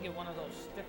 get one of those sticks.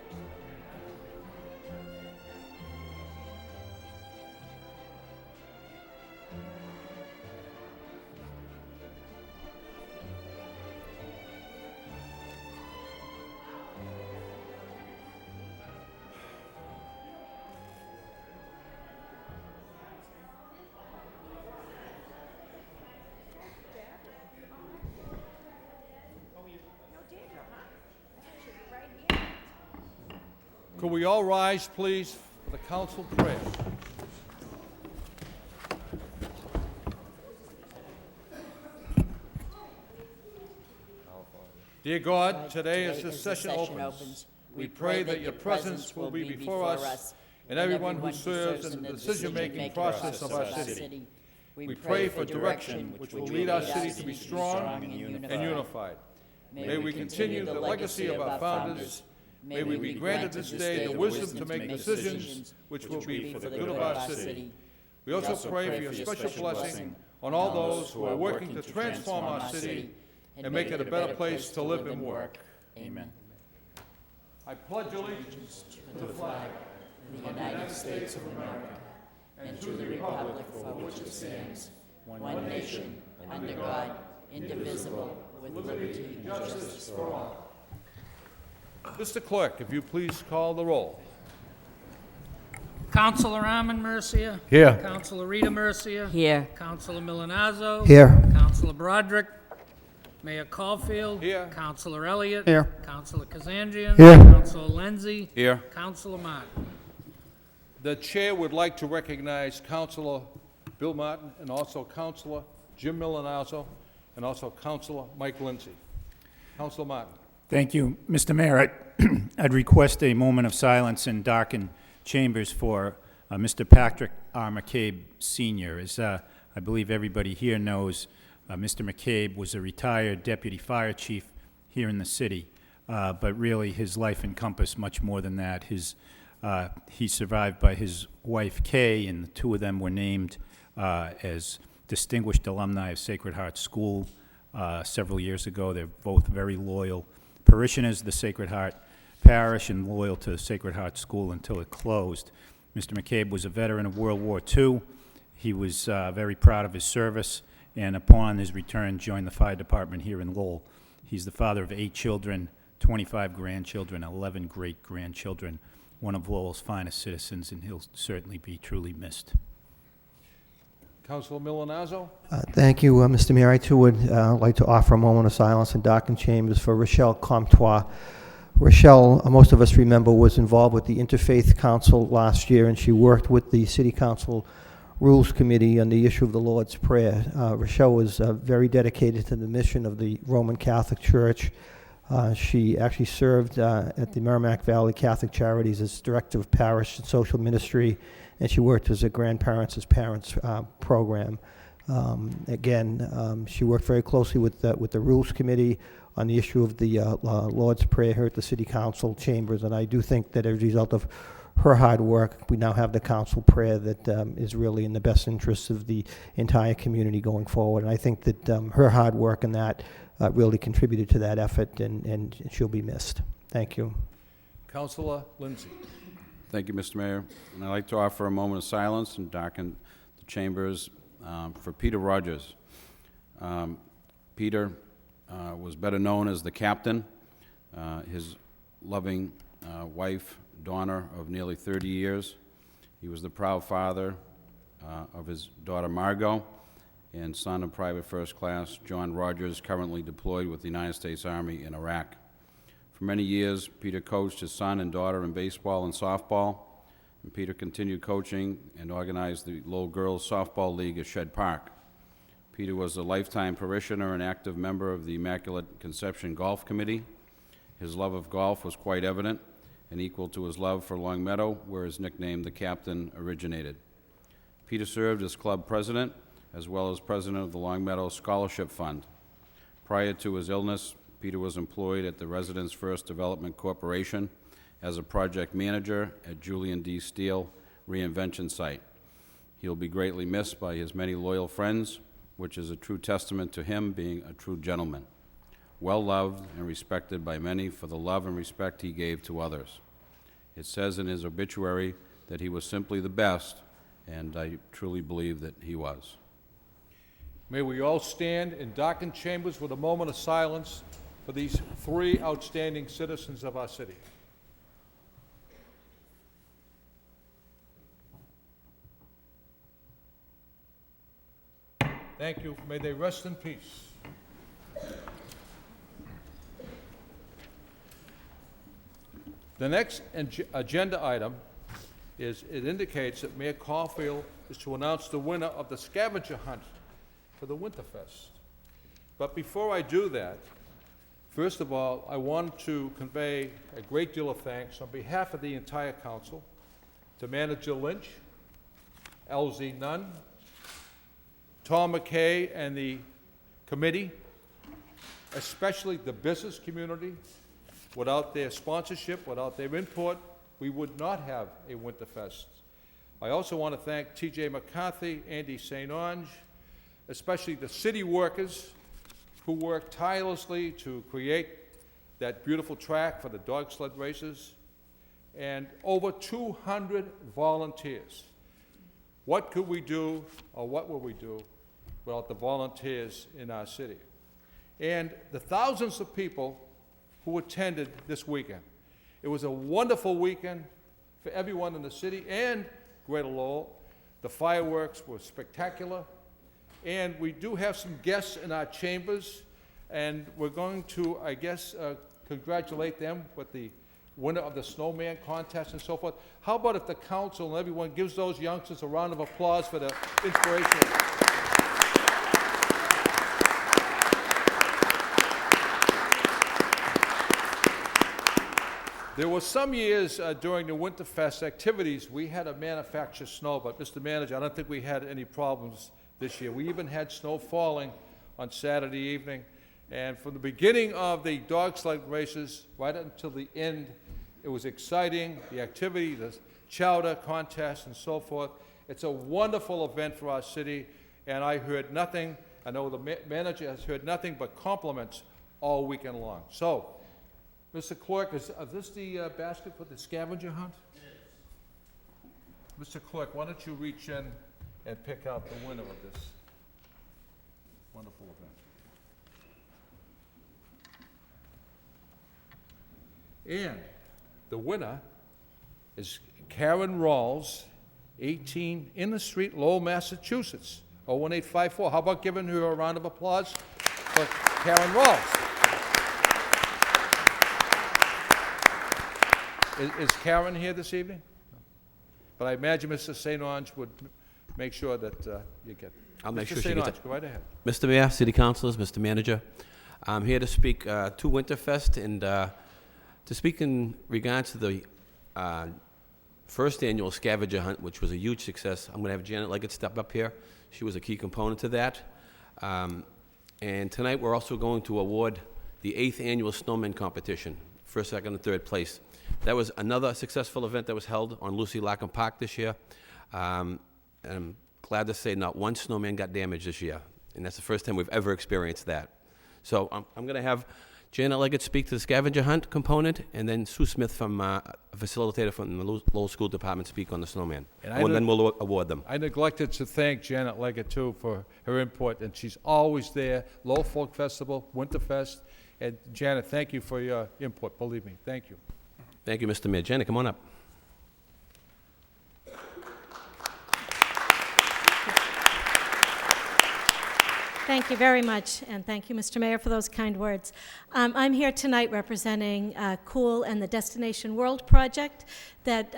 Could we all rise, please, for the council prayer? Dear God, today as this session opens, we pray that your presence will be before us and everyone who serves in the decision-making process of our city. We pray for direction which will lead our city to be strong and unified. May we continue the legacy of our founders. May we be granted this day the wisdom to make decisions which will be for the good of our city. We also pray for your special blessing on all those who are working to transform our city and make it a better place to live and work. Amen. I pledge allegiance to the flag of the United States of America and to the republic for which it stands, one nation, under God, indivisible, with liberty and justice for all. Mr. Clerk, if you please call the roll. Councilor Armand Mercia. Here. Councilor Rita Mercia. Here. Councilor Milanazzo. Here. Councilor Broderick. Mayor Caulfield. Here. Councilor Elliott. Here. Councilor Kazanjian. Here. Councilor Lenzi. Here. Councilor Martin. The chair would like to recognize Councilor Bill Martin and also Councilor Jim Milanazzo and also Councilor Mike Lindsay. Councilor Martin. Thank you. Mr. Mayor, I'd request a moment of silence in darkened chambers for Mr. Patrick R. McCabe Sr. As I believe everybody here knows, Mr. McCabe was a retired deputy fire chief here in the city, but really his life encompassed much more than that. He's survived by his wife, Kay, and the two of them were named as distinguished alumni of Sacred Heart School several years ago. They're both very loyal parishioners of the Sacred Heart Parish and loyal to Sacred Heart School until it closed. Mr. McCabe was a veteran of World War II. He was very proud of his service, and upon his return joined the fire department here in Lowell. He's the father of 8 children, 25 grandchildren, 11 great-grandchildren, one of Lowell's finest citizens, and he'll certainly be truly missed. Councilor Milanazzo. Thank you, Mr. Mayor. I too would like to offer a moment of silence in darkened chambers for Rochelle Comtois. Rochelle, most of us remember, was involved with the Interfaith Council last year, and she worked with the City Council Rules Committee on the issue of the Lord's Prayer. Rochelle was very dedicated to the mission of the Roman Catholic Church. She actually served at the Merrimack Valley Catholic Charities as Director of Parish and Social Ministry, and she worked as a Grandparents as Parents program. She worked very closely with the Rules Committee on the issue of the Lord's Prayer here at the City Council chambers, and I do think that as a result of her hard work, we now have the council prayer that is really in the best interests of the entire community going forward. And I think that her hard work and that really contributed to that effort, and she'll be missed. Thank you. Councilor Lindsay. Thank you, Mr. Mayor. And I'd like to offer a moment of silence and darken the chambers for Peter Rogers. Peter was better known as the captain. His loving wife, Donna, of nearly 30 years. He was the proud father of his daughter, Margot, and son of Private First Class John Rogers, currently deployed with the United States Army in Iraq. For many years, Peter coached his son and daughter in baseball and softball, and Peter continued coaching and organized the Lowell Girls Softball League at Shed Park. Peter was a lifetime parishioner and active member of the Immaculate Conception Golf Committee. His love of golf was quite evident and equal to his love for Long Meadow, where his nickname, the Captain, originated. Peter served as club president as well as president of the Long Meadow Scholarship Fund. Prior to his illness, Peter was employed at the Residents First Development Corporation as a project manager at Julian D. Steele Reinvention Site. He'll be greatly missed by his many loyal friends, which is a true testament to him being a true gentleman. well-loved and respected by many for the love and respect he gave to others. It says in his obituary that he was simply the best, and I truly believe that he was. May we all stand in darkened chambers with a moment of silence for these three outstanding citizens of our city. Thank you. May they rest in peace. The next agenda item is, it indicates that Mayor Caulfield is to announce the winner of the scavenger hunt for the Winterfest. But before I do that, first of all, I want to convey a great deal of thanks on behalf of the entire council to Manager Lynch, LZ Nunn, Tom McKay and the committee, especially the business community. Without their sponsorship, without their input, we would not have a Winterfest. I also want to thank T.J. McCarthy, Andy St. Onge, especially the city workers who worked tirelessly to create that beautiful track for the dog sled races, and over 200 volunteers. What could we do, or what will we do, without the volunteers in our city? And the thousands of people who attended this weekend. It was a wonderful weekend for everyone in the city and Greater Lowell. The fireworks were spectacular, and we do have some guests in our chambers, and we're going to, I guess, congratulate them with the winner of the snowman contest and so forth. How about if the council and everyone gives those youngsters a round of applause for the inspiration? There were some years during the Winterfest activities, we had to manufacture snow, but Mr. Manager, I don't think we had any problems this year. We even had snow falling on Saturday evening, and from the beginning of the dog sled races right until the end, it was exciting, the activity, the chowder contest and so forth. It's a wonderful event for our city, and I heard nothing, I know the manager has heard nothing but compliments all weekend long. So, Mr. Clerk, is this the basket for the scavenger hunt? Yes. Mr. Clerk, why don't you reach in and pick out the winner of this wonderful event? And the winner is Karen Rawls, 18 In the Street, Lowell, Massachusetts, 01854. How about giving her a round of applause for Karen Rawls? Is Karen here this evening? But I imagine Mr. St. Onge would make sure that you get. I'll make sure Mr. she St. gets Onge, go right ahead. Mr. Mayor, City Councilors, Mr. Manager, I'm here to speak to Winterfest and to speak in regards to the first annual scavenger hunt, which was a huge success. I'm going to have Janet Leggett step up here. She was a key component to that. And tonight we're also going to award the 8th annual snowman competition, first, second, and third place. That was another successful event that was held on Lucy Larkin Park this year. And I'm glad to say not one snowman got damaged this year. And that's the first time we've ever experienced that. So I'm going to have Janet Leggett speak to the scavenger hunt component, and then Sue Smith, from a facilitator from the Lowell School Department, speak on the snowman. And then we'll award them. I neglected to thank Janet Leggett, too, for her input, and she's always there. Lowell Folk Festival, Winterfest. And Janet, thank you for your input, believe me. Thank you. Thank you, Mr. Mayor. Janet, come on up. Thank you very much, and thank you, Mr. Mayor, for those kind words. I'm here tonight representing Cool and the Destination World project that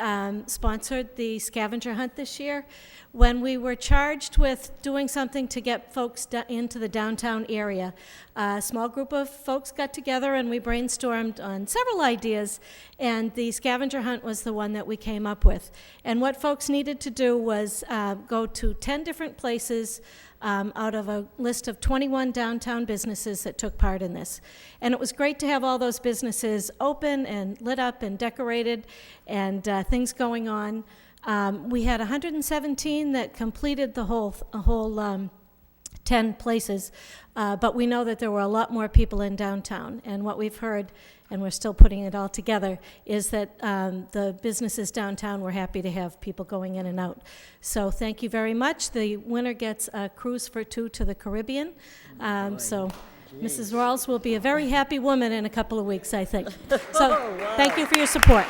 sponsored the scavenger hunt this year. When we were charged with doing something to get folks into the downtown area, a small group of folks got together and we brainstormed on several ideas, and the scavenger hunt was the one that we came up with. And what folks needed to do was go to 10 different places out of a list of 21 downtown businesses that took part in this. And it was great to have all those businesses open and lit up and decorated and things going on. We had 117 that completed the whole 10 places, but we know that there were a lot more people in downtown, and what we've heard, and we're still putting it all together, is that the businesses downtown were happy to have people going in and out. So thank you very much. The winner gets a cruise for 2 to the Caribbean. So Mrs. Rawls will be a very happy woman in a couple of weeks, I think. So thank you for your support.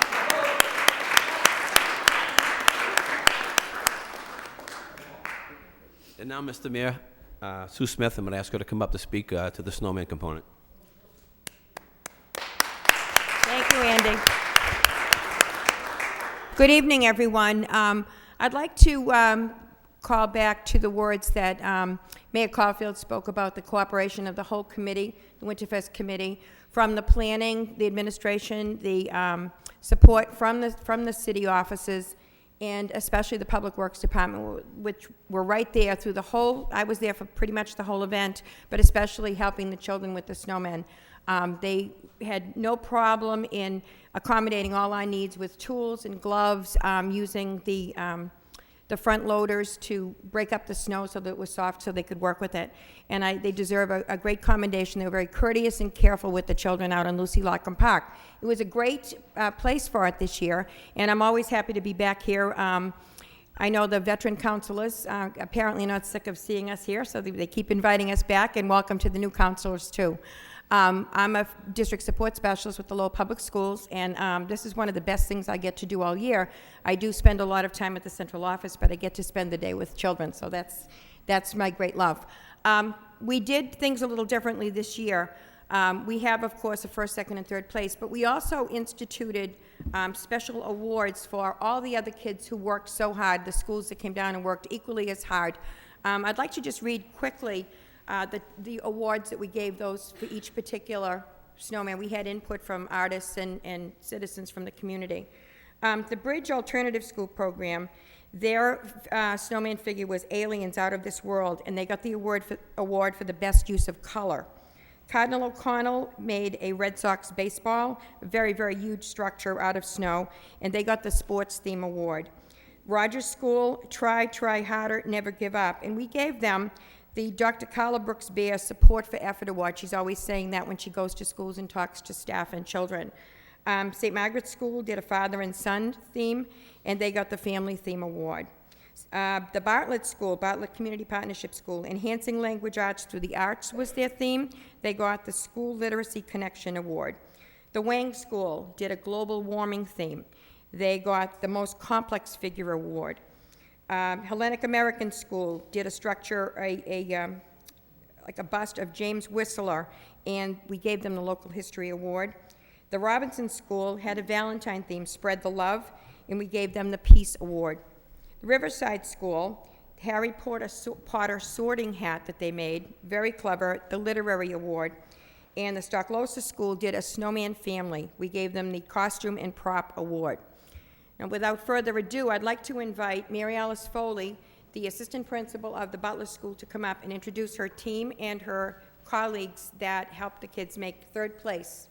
And now, Mr. Mayor, Sue Smith, I'm going to ask her to come up to speak to the snowman component. Thank you, Andy. Good evening, everyone. I'd like to call back to the words that Mayor Caulfield spoke about, the cooperation of the whole committee, the Winterfest committee, from the planning, the administration, the support from the city offices, and especially the Public Works Department, which were right there through the whole, I was there for pretty much the whole event, but especially helping the children with the snowmen. They had no problem in accommodating all our needs with tools and gloves, using the front loaders to break up the snow so that it was soft so they could work with it. And they deserve a great commendation. They were very courteous and careful with the children out in Lucy Lockham Park. It was a great place for it this year, and I'm always happy to be back here. I know the veteran counselors apparently not sick of seeing us here, so they keep inviting us back, and welcome to the new counselors too. I'm a district support specialist with the Lowell Public Schools, and this is one of the best things I get to do all year. I do spend a lot of time at the central office, but I get to spend the day with children, so that's my great love. We did things a little differently this year. We have, of course, a first, second, and third place, but we also instituted special awards for all the other kids who worked so hard, the schools that came down and worked equally as hard. I'd like to just read quickly the awards that we gave those for each particular snowman. We had input from artists and citizens from the community. The Bridge Alternative School Program, their snowman figure was Aliens Out of This World, and they got the award for the best use of color. Cardinal O'Connell made a Red Sox baseball, a very, very huge structure out of snow, and they got the Sports Theme Award. Rogers School, Try Harder, Never Give Up, and we gave them the Dr. Carla Brooks Bear Support for Effort Award. She's always saying that when she goes to schools and talks to staff and children. St. Margaret's School did a father and son theme, and they got the Family Theme Award. The Bartlett School, Bartlett Community Partnership School, Enhancing Language Arts Through the Arts was their theme. They got the School Literacy Connection Award. The Wang School did a global warming theme. They got the Most Complex Figure Award. Hellenic American School did a structure, like a bust of James Whistler, and we gave them the Local History Award. The Robinson School had a Valentine theme, Spread the Love, and we gave them the Peace Award. The Riverside School, Harry Potter sorting hat that they made, very clever, the Literary Award. And the Stocklosa School did a Snowman Family. We gave them the Costume and Prop Award. Now, without further ado, I'd like to invite Mary Alice Foley, the assistant principal of the Butler School, to come up and introduce her team and her colleagues that helped the kids make third place.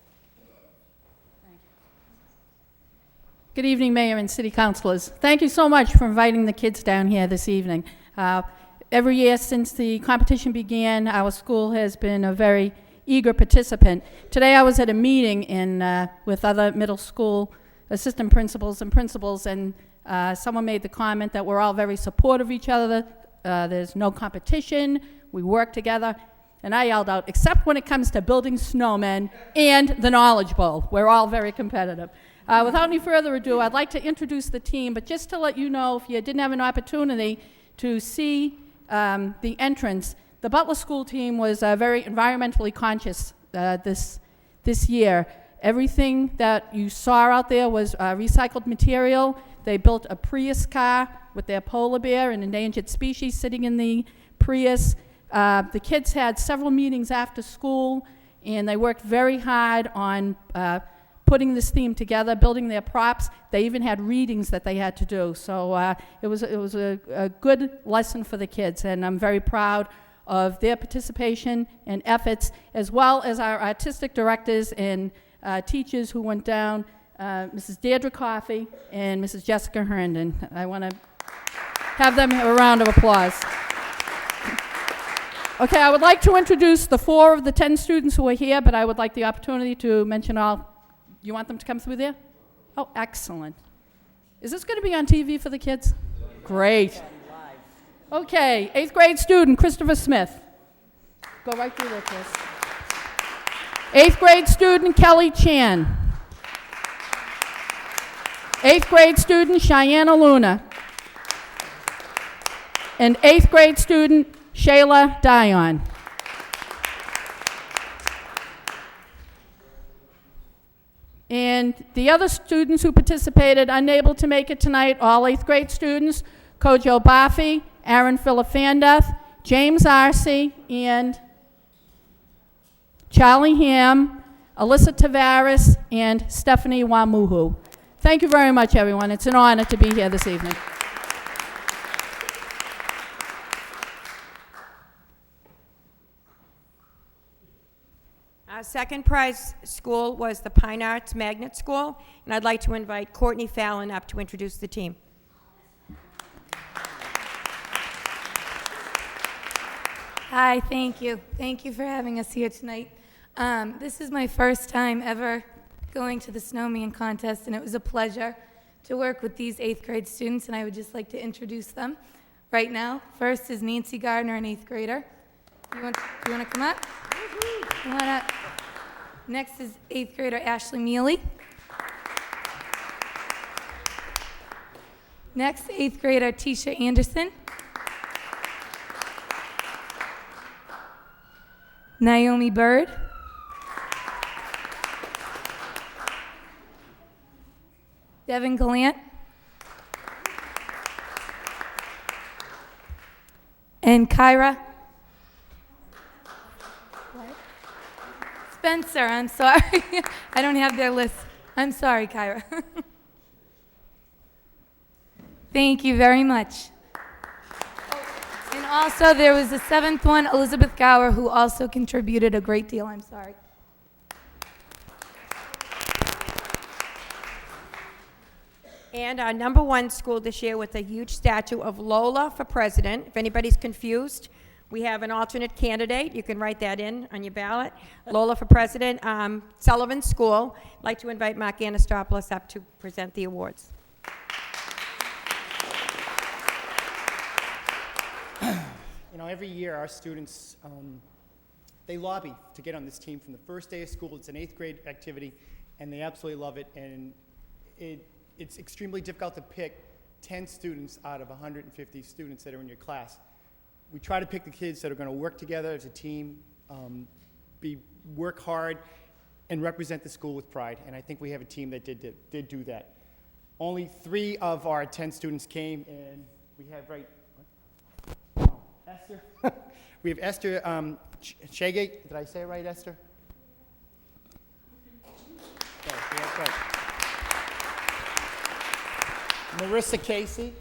Good evening, Mayor and City Councilors. Thank you so much for inviting the kids down here this evening. Every year since the competition began, our school has been a very eager participant. Today I was at a meeting with other middle school assistant principals and principals, and someone made the comment that we're all very supportive of each other. There's no competition. We work together. And I yelled out, except when it comes to building snowmen and the Knowledge Bowl. We're all very competitive. Without any further ado, I'd like to introduce the team, but just to let you know, if you didn't have an opportunity to see the entrance, the Butler School team was very environmentally conscious this year. Everything that you saw out there was recycled material. They built a Prius car with their polar bear, an endangered species, sitting in the Prius. The kids had several meetings after school, and they worked very hard on putting this theme together, building their props. They even had readings that they had to do. So it was a good lesson for the kids, and I'm very proud of their participation and efforts, as well as our artistic directors and teachers who went down, Mrs. Deirdre Coffey and Mrs. Jessica Herndon. I want to have them a round of applause. Okay, I would like to introduce the 4 of the 10 students who are here, but I would like the opportunity to mention all. You want them to come through there? Oh, excellent. Is this going to be on TV for the kids? Great. Okay, 8th grade student Christopher Smith. Go right through there, Chris. 8th grade student Kelly Chan. 8th grade student Cheyenne Luna. And 8th grade student Shayla Dion. And the other students who participated, unable to make it tonight, all 8th grade students, Kojo Bafi, Aaron Philippandath, James Arce, and Charlie Ham, Alyssa Tavares, and Stephanie Wamuhu. Thank you very much, everyone. It's an honor to be here this evening. Our second prize school was the Pine Arts Magnet School, and I'd like to invite Courtney Fallon up to introduce the team. Hi, thank you. Thank you for having us here tonight. This is my first time ever going to the snowman contest, and it was a pleasure to work with these 8th grade students, and I would just like to introduce them right now. First is Nancy Gardner, an 8th grader. You want to come up? Come on up. Next is 8th grader Ashley Mealy. Next, 8th grader Tisha Anderson. Naomi Bird. Devin Gallant. And Kyra. Spencer, I'm sorry. I don't have their list. I'm sorry, Kyra. Thank you very much. And also, there was the 7th one, Elizabeth Gower, who also contributed a great deal. I'm sorry. And our number 1 school this year with a huge statue of Lola for president. If anybody's confused, we have an alternate candidate. You can write that in on your ballot. Lola for president, Sullivan School. I'd like to invite Mark Anastopoulos up to present the awards. You know, every year our students, they lobby to get on this team from the first day of school. It's an 8th grade activity, and they absolutely love it. And it's extremely difficult to pick 10 students out of 150 students that are in your class. We try to pick the kids that are going to work together as a team, work hard, and represent the school with pride. And I think we have a team that did do that. Only 3 of our 10 students came, and we have Esther. We have Esther Shagate. Did I say it right, Esther? Okay, that's right. Marissa Casey.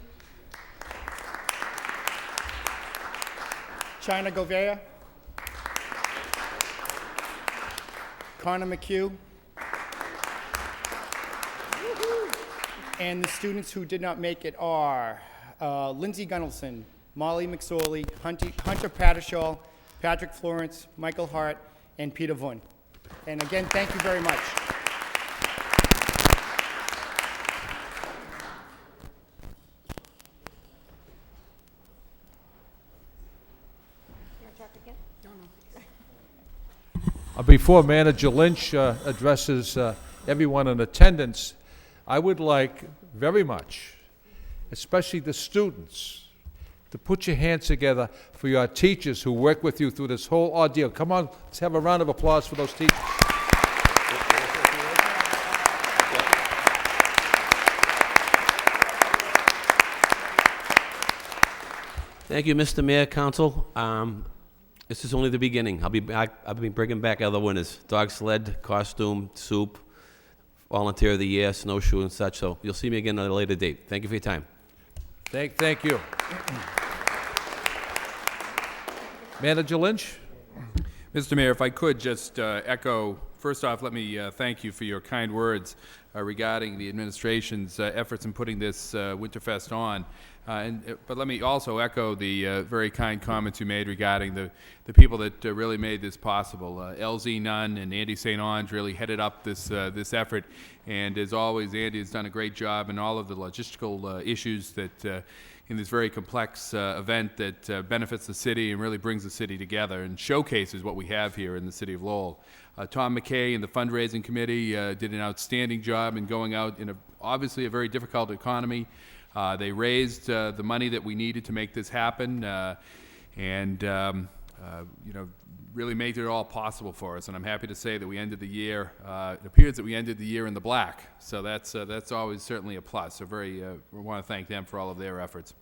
China Govea. Connor McHugh. And the students who did not make it are Lindsay Gunnelson, Molly McSorley, Hunter Pattershall, Patrick Florence, Michael Hart, and Peter Vun. And again, thank you very much. Before Manager Lynch addresses everyone in attendance, I would like very much, especially the students, to put your hands together for your teachers who work with you through this whole ordeal. Come on, let's have a round of applause for those teachers. Thank you, Mr. Mayor, Council. This is only the beginning. I'll be bringing back other winners: dog sled, costume, soup, volunteer of the year, snowshoe, and such. So you'll see me again at a later date. Thank you for your time. Thank you. Manager Lynch? Mr. Mayor, if I could just echo, first off, let me thank you for your kind words regarding the administration's efforts in putting this Winterfest on. But let me also echo the very kind comments you made regarding the people that really made this possible. LZ Nunn and Andy St. Onge really headed up this effort, and as always, Andy has done a great job in all of the logistical issues that in this very complex event that benefits the city and really brings the city together and showcases what we have here in the city of Lowell. Tom McKay and the fundraising committee did an outstanding job in going out in obviously a very difficult economy. They raised the money that we needed to make this happen, and really made it all possible for us. And I'm happy to say that we ended the year. It appears that we ended the year in the black, so that's always certainly a plus. So we want to thank them for all of their efforts.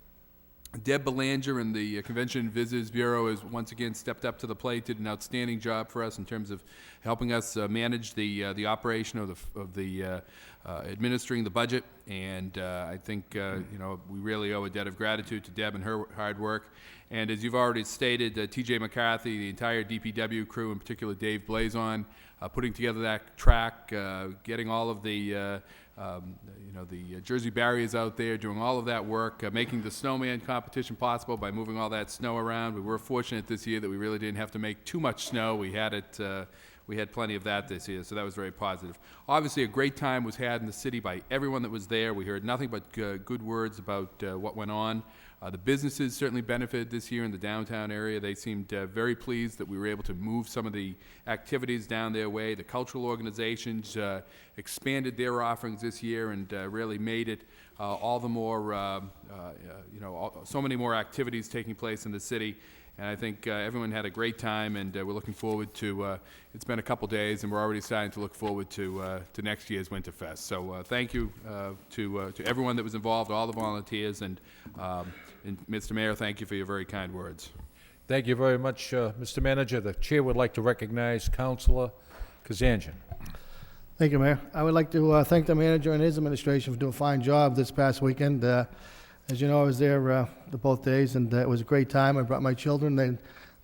Deb Belanger and the Convention and Visitors Bureau has once again stepped up to the plate, did an outstanding job for us in terms of helping us manage the operation of the administering the budget, and I think we really owe a debt of gratitude to Deb and her hard work. And as you've already stated, T.J. McCarthy, the entire DPW crew, in particular Dave Blazon, putting together that track, getting all of the Jersey barriers out there, doing all of that work, making the snowman competition possible by moving all that snow around. We were fortunate this year that we really didn't have to make too much snow. We had plenty of that this year, so that was very positive. Obviously, a great time was had in the city by everyone that was there. We heard nothing but good words about what went on. The businesses certainly benefited this year in the downtown area. They seemed very pleased that we were able to move some of the activities down their way. The cultural organizations expanded their offerings this year and really made it all the more, so many more activities taking place in the city. And I think everyone had a great time, and we're looking forward to, it's been a couple days, and we're already starting to look forward to next year's Winterfest. So thank you to everyone that was involved, all the volunteers, and Mr. Mayor, thank you for your very kind words. Thank you very much, Mr. Manager. The chair would like to recognize Councilor Kazanjian. Thank you, Mayor. I would like to thank the manager and his administration for doing a fine job this past weekend. As you know, I was there both days, and it was a great time. I brought my children.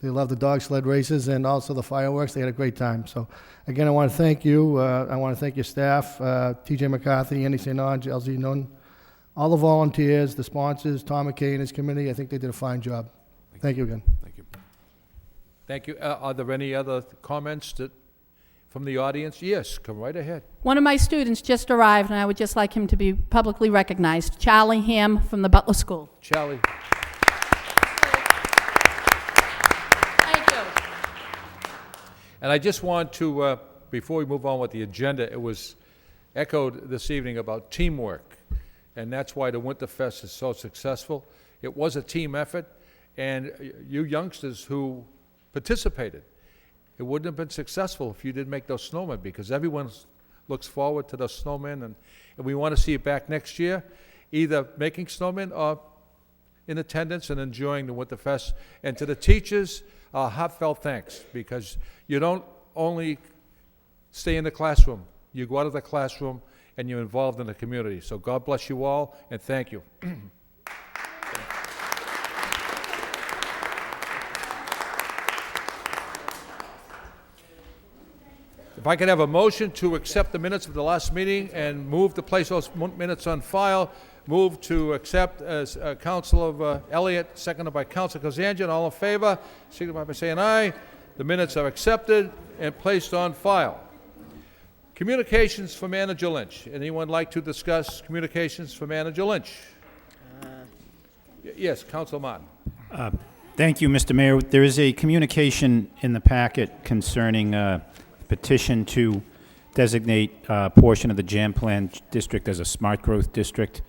They loved the dog sled races and also the fireworks. They had a great time. So, again, I want to thank you. I want to thank your staff, T.J. McCarthy, Andy St. Onge, LZ Nunn, all the volunteers, the sponsors, Tom McKay and his committee. I think they did a fine job. Thank you again. Thank you. Thank you. Are there any other comments from the audience? Yes, come right ahead. One of my students just arrived, and I would just like him to be publicly recognized. Charlie Ham from the Butler School. Charlie. Thank you. And I just want to, before we move on with the agenda, it was echoed this evening about teamwork, and that's why the Winterfest is so successful. It was a team effort, and you youngsters who participated, it wouldn't have been successful if you didn't make those snowmen, because everyone looks forward to those snowmen, and we want to see you back next year, either making snowmen or in attendance and enjoying the Winterfest. And to the teachers, heartfelt thanks, because you don't only stay in the classroom, you go out of the classroom and you're involved in the community. So God bless you all, and thank you. If I could have a motion to accept the minutes of the last meeting and move to place those minutes on file, move to accept as Councilor Elliott, seconded by Councilor Kazanjian. All in favor, signify by saying aye. The minutes are accepted and placed on file. Communications for Manager Lynch. Anyone like to discuss communications for Manager Lynch? Yes, Councilor Martin. Thank you, Mr. Mayor. There is a communication in the packet concerning petition to designate a portion of the Jam Plan District as a smart growth district.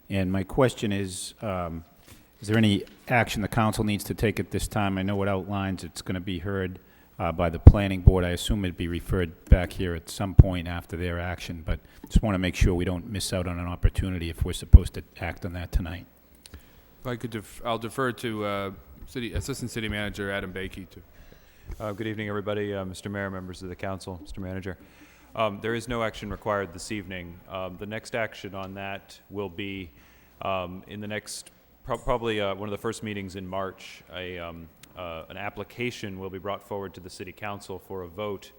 And my question is there any action the council needs to take at this time? I know it outlines it's going to be heard by the planning board. I assume it'd be referred back here at some point after their action, but just want to make sure we don't miss out on an opportunity if we're supposed to act on that tonight. If I could, I'll defer to Assistant City Manager Adam Bakey to. Good evening, everybody. Mr. Mayor, members of the council, Mr. Manager. There is no action required this evening. The next action on that will be in the next, probably one of the first meetings in March. An application will be brought forward to the City Council for a vote,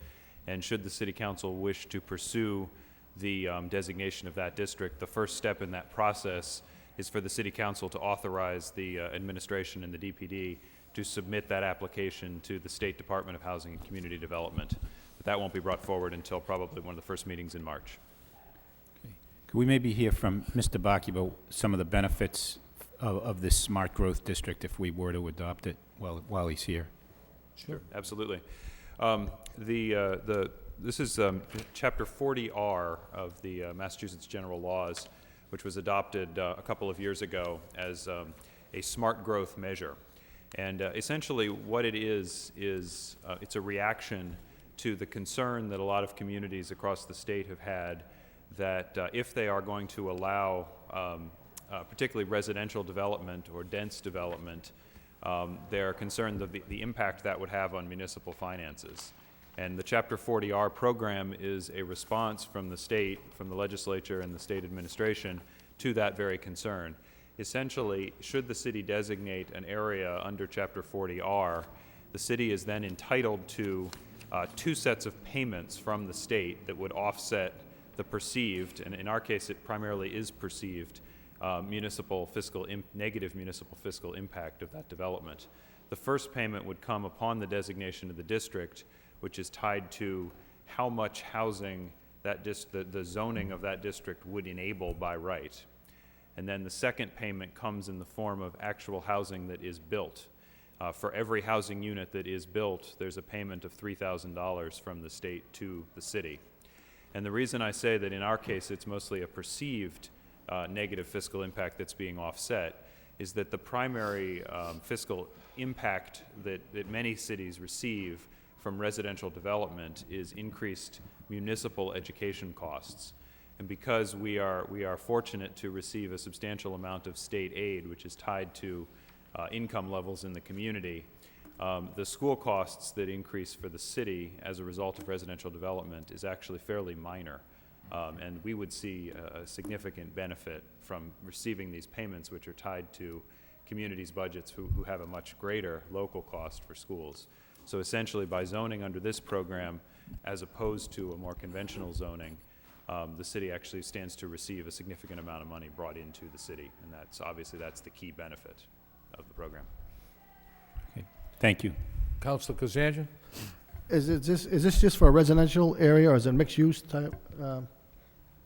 and should the City Council wish to pursue the designation of that district, the first step in that process is for the City Council to authorize the administration and the DPD to submit that application to the State Department of Housing and Community Development. But that won't be brought forward until probably one of the first meetings in March. Could we maybe hear from Mr. Baki about some of the benefits of this smart growth district if we were to adopt it while he's here? Sure, absolutely. This is Chapter 40R of the Massachusetts General Laws, which was adopted a couple of years ago as a smart growth measure. And essentially what it is it's a reaction to the concern that a lot of communities across the state have had that if they are going to allow particularly residential development or dense development, they're concerned of the impact that would have on municipal finances. And the Chapter 40R program is a response from the state, from the legislature and the state administration to that very concern. Essentially, should the city designate an area under Chapter 40R, the city is then entitled to 2 sets of payments from the state that would offset the perceived, and in our case it primarily is perceived, negative municipal fiscal impact of that development. The first payment would come upon the designation of the district, which is tied to how much housing that the zoning of that district would enable by right. And then the second payment comes in the form of actual housing that is built. For every housing unit that is built, there's a payment of $3,000 from the state to the city. And the reason I say that in our case it's mostly a perceived negative fiscal impact that's being offset is that the primary fiscal impact that many cities receive from residential development is increased municipal education costs. And because we are fortunate to receive a substantial amount of state aid, which is tied to income levels in the community, the school costs that increase for the city as a result of residential development is actually fairly minor. And we would see a significant benefit from receiving these payments, which are tied to communities' budgets who have a much greater local cost for schools. So essentially, by zoning under this program, as opposed to a more conventional zoning, the city actually stands to receive a significant amount of money brought into the city, and that's the key benefit of the program. Okay. Thank you. Councilor Kazanjian? Is this just for a residential area, or is it mixed use type?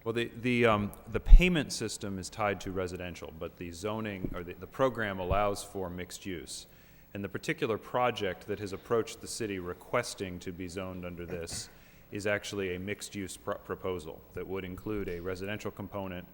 Well, the payment system is tied to residential, but the zoning or the program allows for mixed use. And the particular project that has approached the city requesting to be zoned under this is actually a mixed-use proposal that would include a residential component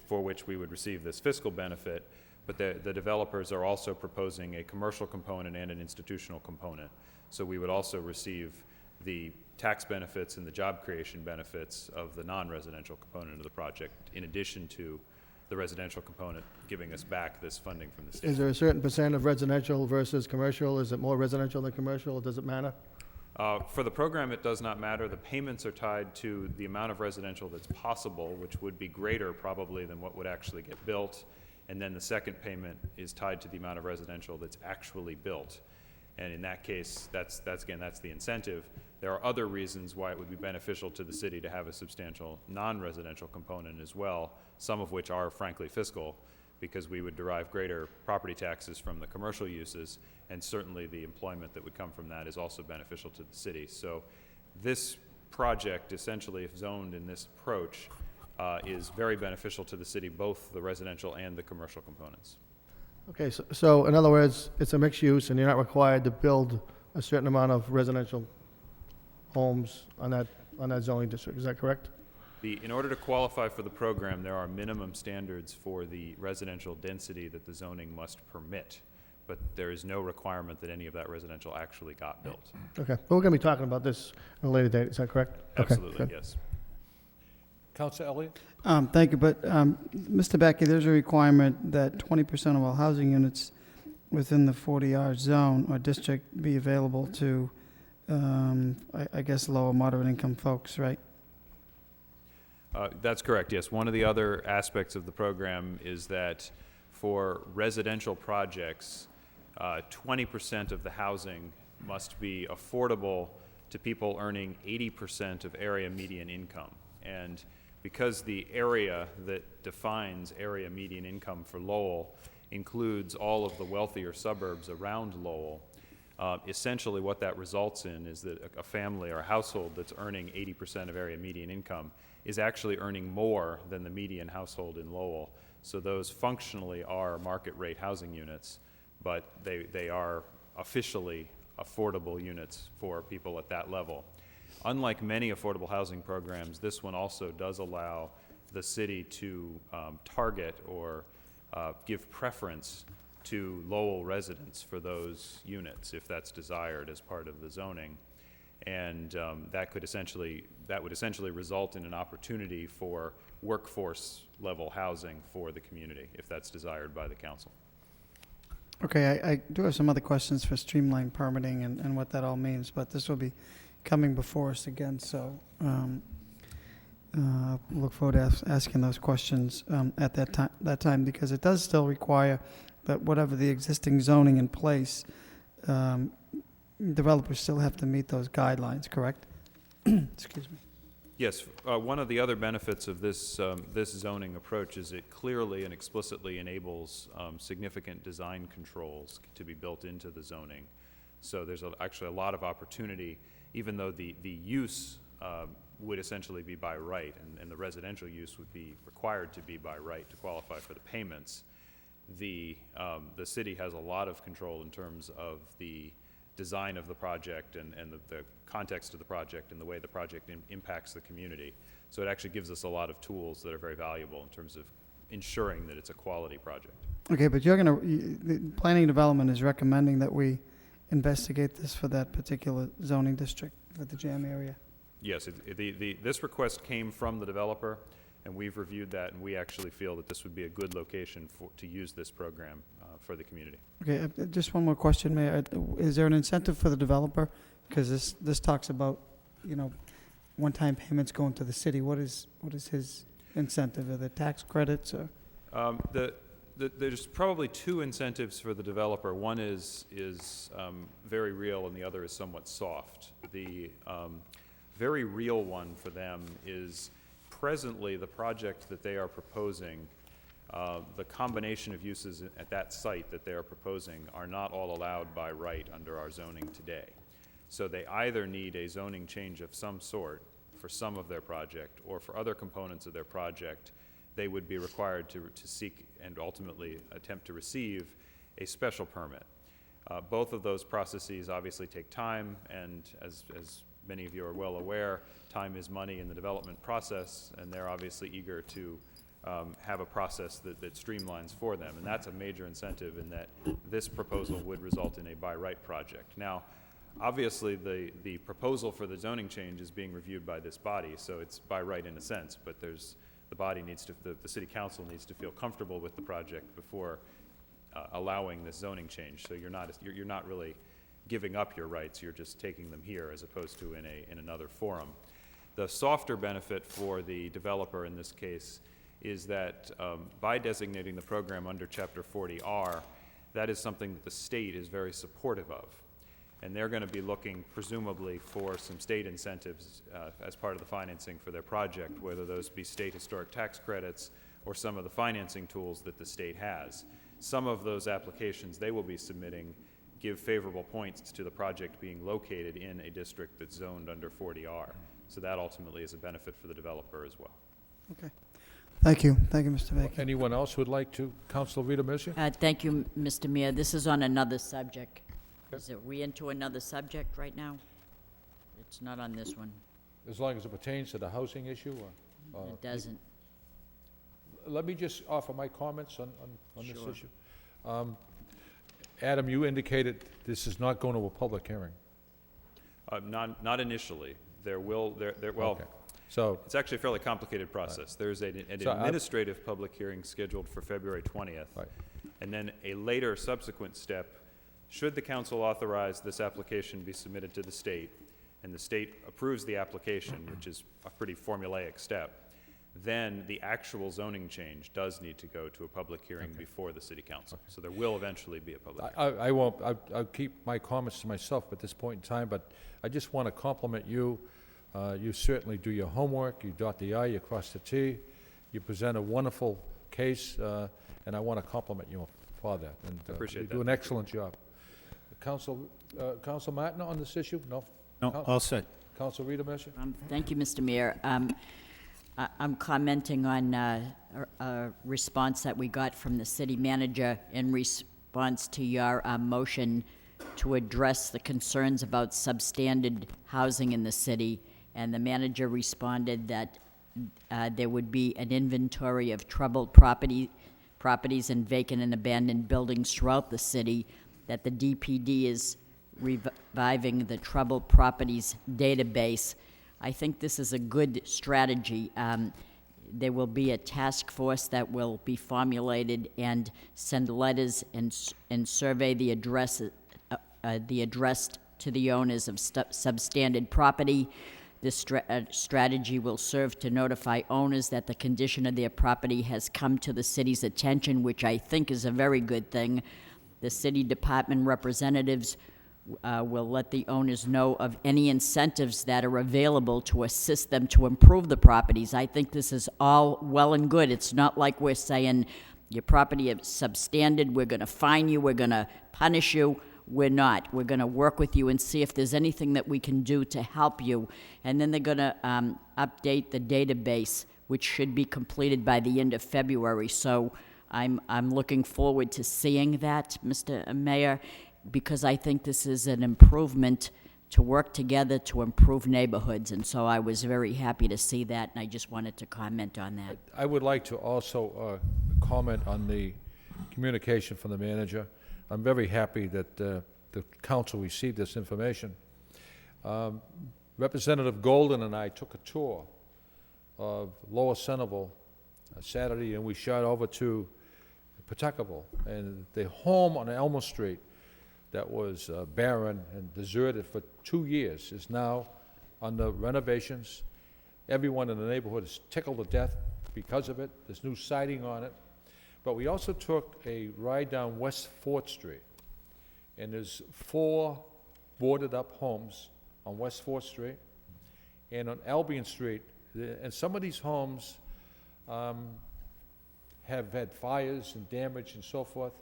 for which we would receive this fiscal benefit, but the developers are also proposing a commercial component and an institutional component. So we would also receive the tax benefits and the job creation benefits of the non-residential component of the project, in addition to the residential component giving us back this funding from the state. Is there a certain percent of residential versus commercial? Is it more residential than commercial? Does it matter? For the program, it does not matter. The payments are tied to the amount of residential that's possible, which would be greater probably than what would actually get built. And then the second payment is tied to the amount of residential that's actually built. And in that case, that's the incentive. There are other reasons why it would be beneficial to the city to have a substantial non-residential component as well, some of which are frankly fiscal, because we would derive greater property taxes from the commercial uses, and certainly the employment that would come from that is also beneficial to the city. So this project, essentially, if zoned in this approach, is very beneficial to the city, both the residential and the commercial components. Okay, so in other words, it's a mixed use, and you're not required to build a certain amount of residential homes on that zoning district. Is that correct? In order to qualify for the program, there are minimum standards for the residential density that the zoning must permit, but there is no requirement that any of that residential actually got built. Okay, but we're going to be talking about this at a later date. Is that correct? Absolutely, okay, yes. Councilor Elliott? Thank you, but Mr. Becky, there's a requirement that 20% of all housing units within the 40R zone or district be available to, I guess, lower moderate income folks, right? That's correct, yes. One of the other aspects of the program is that for residential projects, 20% of the housing must be affordable to people earning 80% of area median income. And because the area that defines area median income for Lowell includes all of the wealthier suburbs around Lowell, essentially what that results in is that a family or a household that's earning 80% of area median income is actually earning more than the median household in Lowell. So those functionally are market rate housing units, but they are officially affordable units for people at that level. Unlike many affordable housing programs, this one also does allow the city to target or give preference to Lowell residents for those units if that's desired as part of the zoning. And that would essentially result in an opportunity for workforce level housing for the community if that's desired by the council. Okay, I do have some other questions for streamlined permitting and what that all means, but this will be coming before us again, so look forward to asking those questions at that time, because it does still require that whatever the existing zoning in place, developers still have to meet those guidelines, correct? Excuse me. Yes, one of the other benefits of this zoning approach is it clearly and explicitly enables significant design controls to be built into the zoning. So there's actually a lot of opportunity, even though the use would essentially be by right, and the residential use would be required to be by right to qualify for the payments. The city has a lot of control in terms of the design of the project and the context of the project and the way the project impacts the community. So it actually gives us a lot of tools that are very valuable in terms of ensuring that it's a quality project. Okay, but the planning development is recommending that we investigate this for that particular zoning district, for the jam area. Yes, this request came from the developer, and we've reviewed that, and we actually feel that this would be a good location to use this program for the community. Okay, just one more question, Mayor. Is there an incentive for the developer? Because this talks about, one-time payments going to the city. What is his incentive? Are there tax credits or? There's probably two incentives for the developer. One is very real, and the other is somewhat soft. The very real one for them is presently the project that they are proposing. The combination of uses at that site that they are proposing are not all allowed by right under our zoning today. So they either need a zoning change of some sort for some of their project, or for other components of their project, they would be required to seek and ultimately attempt to receive a special permit. Both of those processes obviously take time, and as many of you are well aware, time is money in the development process, and they're obviously eager to have a process that streamlines for them. And that's a major incentive in that this proposal would result in a by right project. Now, obviously, the proposal for the zoning change is being reviewed by this body, so it's by right in a sense, but the city council needs to feel comfortable with the project before allowing this zoning change. So you're not really giving up your rights, you're just taking them here as opposed to in another forum. The softer benefit for the developer in this case is that by designating the program under Chapter 40R, that is something that the state is very supportive of. And they're going to be looking, presumably, for some state incentives as part of the financing for their project, whether those be state historic tax credits or some of the financing tools that the state has. Some of those applications they will be submitting give favorable points to the project being located in a district that's zoned under 40R. So that ultimately is a benefit for the developer as well. Okay. Thank you. Thank you, Mr. Vecchi. Anyone else who would like to? Councilor Rita Mircea? Thank you, Mr. Mayor. This is on another subject. Are we into another subject right now? It's not on this one. As long as it pertains to the housing issue? Or, It doesn't. Let me just offer my comments on this Sure. issue. Adam, you indicated this is not going to a public hearing. Not initially. Well, Okay. So it's actually a fairly complicated process. There's an administrative public hearing scheduled for February 20th. Right. And then a later subsequent step, should the council authorize this application be submitted to the state, and the state approves the application, which is a pretty formulaic step, then the actual zoning change does need to go to a public hearing before the city council. So there will eventually be a public hearing. I'll keep my comments to myself at this point in time, but I just want to compliment you You certainly do your homework, you dot the I, you cross the T, you present a wonderful case, and I want to compliment you for that. And Appreciate you that. do an excellent job. Council Martin on this issue? No? No, all set. Council Rita Messer? Thank you, Mr. Mayor. I'm commenting on a response that we got from the city manager in response to your motion to address the concerns about substandard housing in the city. And the manager responded that there would be an inventory of troubled properties and vacant and abandoned buildings throughout the city, that the DPD is reviving the troubled properties database. I think this is a good strategy. There will be a task force that will be formulated and send letters and survey the address to the owners of substandard property. This strategy will serve to notify owners that the condition of their property has come to the city's attention, which I think is a very good thing. The city department representatives will let the owners know of any incentives that are available to assist them to improve the properties. I think this is all well and good. It's not like we're saying your property is substandard, we're going to fine you, we're going to punish you. We're not. We're going to work with you and see if there's anything that we can do to help you. And then they're going to update the database, which should be completed by the end of February. So I'm looking forward to seeing that, Mr. Mayor, because I think this is an improvement to work together to improve neighborhoods. And so I was very happy to see that, and I just wanted to comment on that. I would like to also comment on the communication from the manager. I'm very happy that the council received this information. Representative Golden and I took a tour of Lower Centerville Saturday, and we shot over to Pawtuckaville. And the home on Elmer Street that was barren and deserted for 2 years is now under renovations. Everyone in the neighborhood is tickled to death because of it. There's new siding on it. But we also took a ride down West 4th Street, and there's 4 boarded-up homes on West 4th Street, and on Albion Street, and some of these homes have had fires and damage and so forth,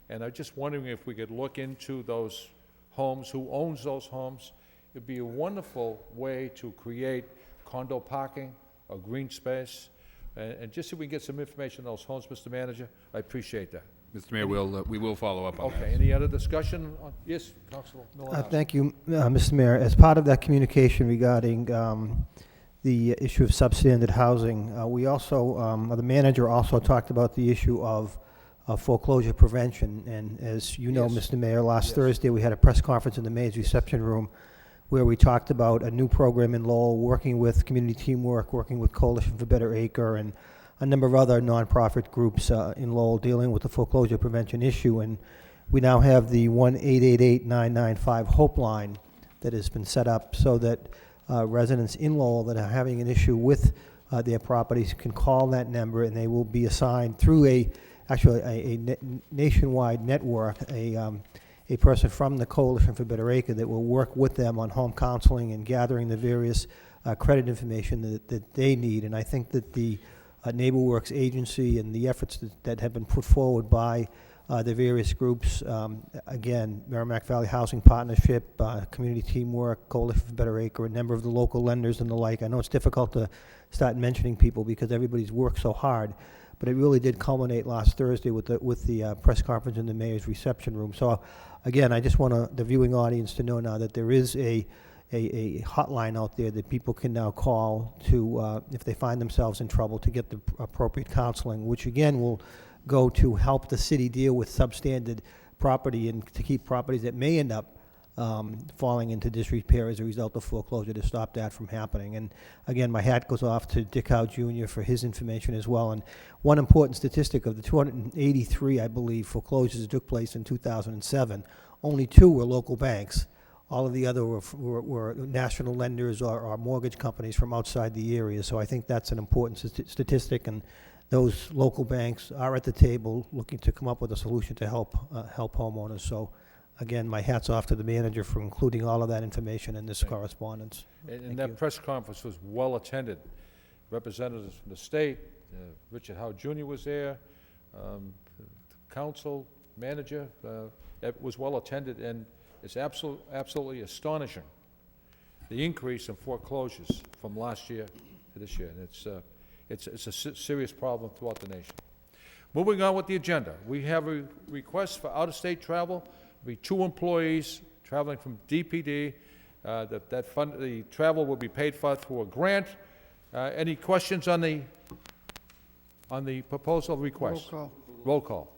and I'm just wondering if we could look into those homes, who owns those homes. It'd be a wonderful way to create condo parking or green space. And just so we can get some information on those homes, Mr. Manager, I appreciate that. Mr. Mayor, we will follow up on that. Okay, any other discussion? Yes, Councilor Miller. Thank you, Mr. Mayor. As part of that communication regarding the issue of substandard housing, we also, the manager also talked about the issue of foreclosure prevention. And as you know, Yes. Mr. Mayor, last Yes. Thursday we had a press conference in the mayor's reception room where we talked about a new program in Lowell, working with Community Teamwork, working with Coalition for Better Acre, and a number of other nonprofit groups in Lowell dealing with the foreclosure prevention issue. And we now have the 1-888-995 Hope line that has been set up so that residents in Lowell that are having an issue with their properties can call that number, and they will be assigned through a nationwide network, a person from the Coalition for Better Acre that will work with them on home counseling and gathering the various credit information that they need. And I think that the NeighborWorks agency and the efforts that have been put forward by the various groups, again, Merrimack Valley Housing Partnership, Community Teamwork, Coalition for Better Acre, a number of the local lenders and the like. I know it's difficult to start mentioning people because everybody's worked so hard, but it really did culminate last Thursday with the press conference in the mayor's reception room. So, again, I just want the viewing audience to know now that there is a hotline out there that people can now call to, if they find themselves in trouble, to get the appropriate counseling, which again will go to help the city deal with substandard property and to keep properties that may end up falling into disrepair as a result of foreclosure, to stop that from happening. And again, my hat goes off to Dick Howe Jr. for his information as well. And one important statistic of the 283, I believe, foreclosures that took place in 2007, only 2 were local banks. All of the other were national lenders or mortgage companies from outside the area. So I think that's an important statistic, and those local banks are at the table looking to come up with a solution to help homeowners. So again, my hat's off to the manager for including all of that information in this correspondence. And that press conference was well-attended. Representatives from the state, Richard Howe Jr. was there, council, manager, it was well-attended, and it's absolutely astonishing, the increase in foreclosures from last year to this year. And it's a serious problem throughout the nation. Moving on with the agenda, we have a request for out-of-state travel. There'll be 2 employees traveling from DPD. The travel will be paid for through a grant. Any questions on the proposal request? Roll call. Roll call.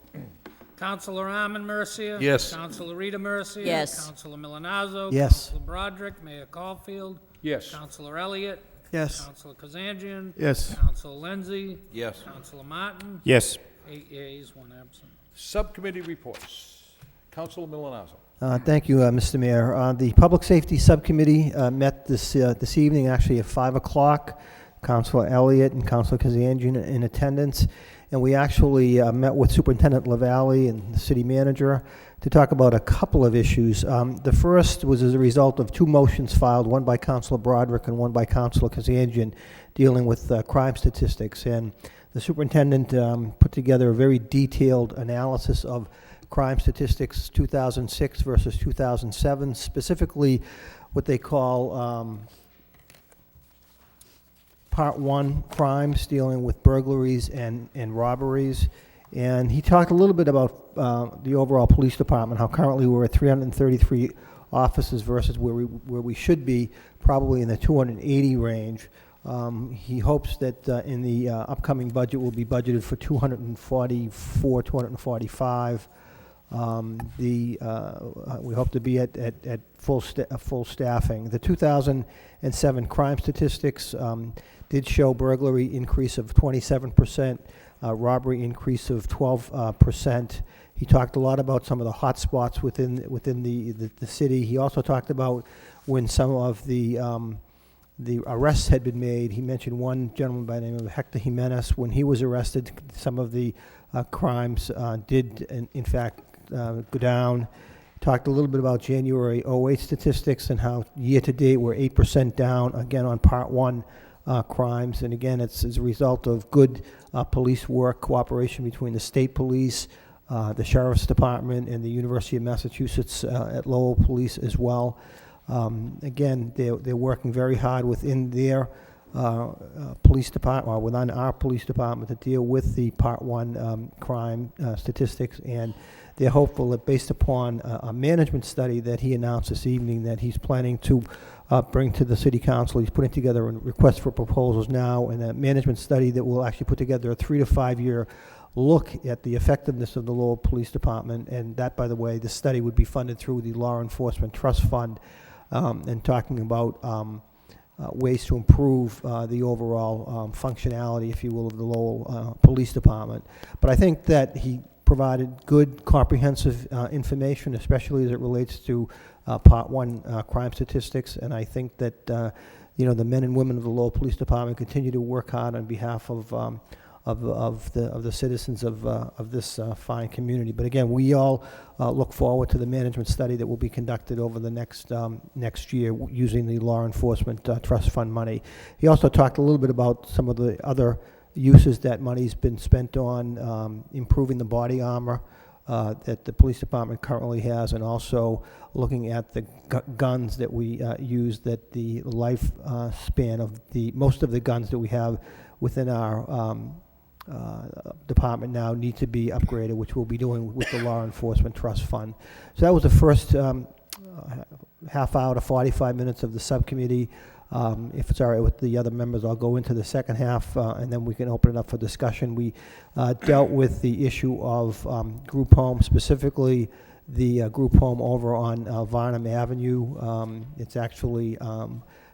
Councilor Arman Mercia. Yes. Councilor Rita Mercia. Yes. Councilor Milonazo. Yes. Councilor Broderick. Mayor Caulfield. Yes. Councilor Elliott. Yes. Councilor Kazanjian. Yes. Councilor Lenzi. Yes. Councilor Martin. Yes. 8 yeas, 1 absent. Subcommittee reports. Councilor Milonazo. Thank you, Mr. Mayor. The Public Safety Subcommittee met this evening, actually at 5 o'clock. Councilor Elliott and Councilor Kazanjian in attendance. And we actually met with Superintendent LaValle and the city manager to talk about a couple of issues. The first was as a result of 2 motions filed, one by Councilor Broderick and one by Councilor Kazanjian, dealing with crime statistics. And the superintendent put together a very detailed analysis of crime statistics 2006 versus 2007, specifically what they call Part 1 crimes, dealing with burglaries and robberies. And he talked a little bit about the overall police department, how currently we're at 333 officers versus where we should be, probably in the 280 range. He hopes that in the upcoming budget will be budgeted for 244, 245. We hope to be at full staffing. The 2007 crime statistics did show burglary increase of 27%, robbery increase of 12%. He talked a lot about some of the hot spots within the city. He also talked about when some of the arrests had been made. He mentioned one gentleman by the name of Hector Jimenez. When he was arrested, some of the crimes did, in fact, go down. Talked a little bit about January 08 statistics and how year-to-date we're 8% down, again, on Part 1 crimes. And again, it's as a result of good police work, cooperation between the state police, the Sheriff's Department, and the University of Massachusetts at Lowell Police as well. Again, they're working very hard within their police department, or within our police department, to deal with the Part 1 crime statistics. And they're hopeful that based upon a management study that he announced this evening that he's planning to bring to the city council, he's putting together a request for proposals now, and a management study that will actually put together a 3 to 5 year look at the effectiveness of the Lowell Police Department. And that, by the way, the study would be funded through the Law Enforcement Trust Fund, and talking about ways to improve the overall functionality, if you will, of the Lowell Police Department. But I think that he provided good, comprehensive information, especially as it relates to Part 1 crime statistics. And I think that the men and women of the Lowell Police Department continue to work hard on behalf of the citizens of this fine community. But again, we all look forward to the management study that will be conducted over the next year using the Law Enforcement Trust Fund money. He also talked a little bit about some of the other uses that money's been spent on, improving the body armor that the police department currently has, and also looking at the guns that we use, that the life span of most of the guns that we have within our department now need to be upgraded, which we'll be doing with the Law Enforcement Trust Fund. So that was the first half hour to 45 minutes of the subcommittee. If it's all right with the other members, I'll go into the second half, and then we can open it up for discussion. We dealt with the issue of group home, specifically the group home over on Varnum Avenue. It's actually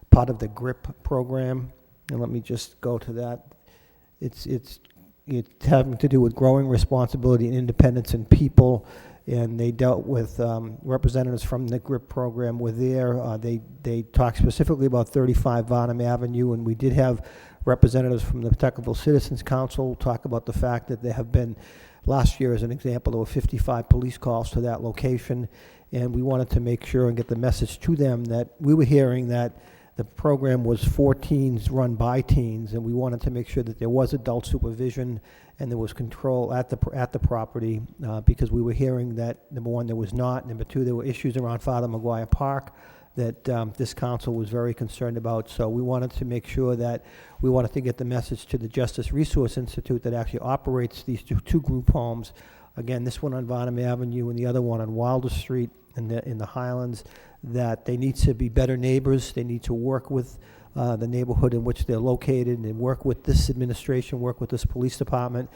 part of the GRIP program, and let me just go to that. It's having to do with growing responsibility and independence in people, and they dealt with representatives from the GRIP program were there. They talked specifically about 35 Varnum Avenue, and we did have representatives from the Pawtuckaville Citizens Council talk about the fact that there have been last year, as an example, there were 55 police calls to that location, and we wanted to make sure and get the message to them that we were hearing that the program was for teens, run by teens, and we wanted to make sure that there was adult supervision and there was control at the property, because we were hearing that, number one, there was not. Number two, there were issues around Father Maguire Park that this council was very concerned about. So we wanted to make sure that we wanted to get the message to the Justice Resource Institute that actually operates these two group homes. Again, this one on Varnum Avenue and the other one on Wilder Street in the Highlands, that they need to be better neighbors. They need to work with the neighborhood in which they're located and work with this administration, work with this police department.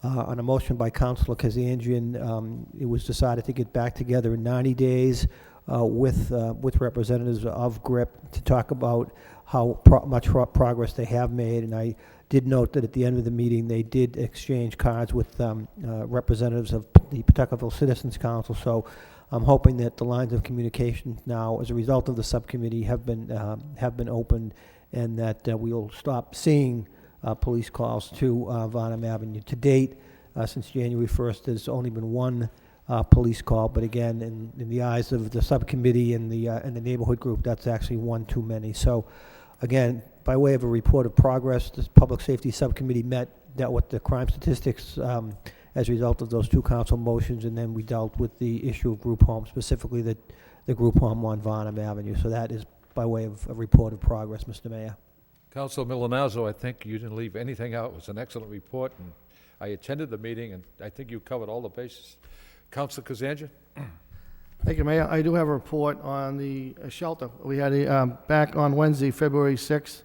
On a motion by Councilor Kazanjian, it was decided to get back together in 90 days with representatives of GRIP to talk about how much progress they have made. And I did note that at the end of the meeting, they did exchange cards with representatives of the Pawtuckaville Citizens Council. So I'm hoping that the lines of communication now, as a result of the subcommittee, have been opened, and that we will stop seeing police calls to Varnum Avenue. To date, since January 1st, there's only been one police call, but again, in the eyes of the subcommittee and the neighborhood group, that's actually one too many. So, again, by way of a report of progress, the Public Safety Subcommittee dealt with the crime statistics as a result of those two council motions, and then we dealt with the issue of group homes, specifically the group home on Varnum Avenue. So that is by way of a report of progress, Mr. Mayor. Councilor Milanazzo, I think you didn't leave anything out. It was an excellent report, and I attended the meeting, and I think you covered all the bases. Councilor Kazanjian? Thank you, Mayor. I do have a report on the shelter. We had back on Wednesday, February 6th,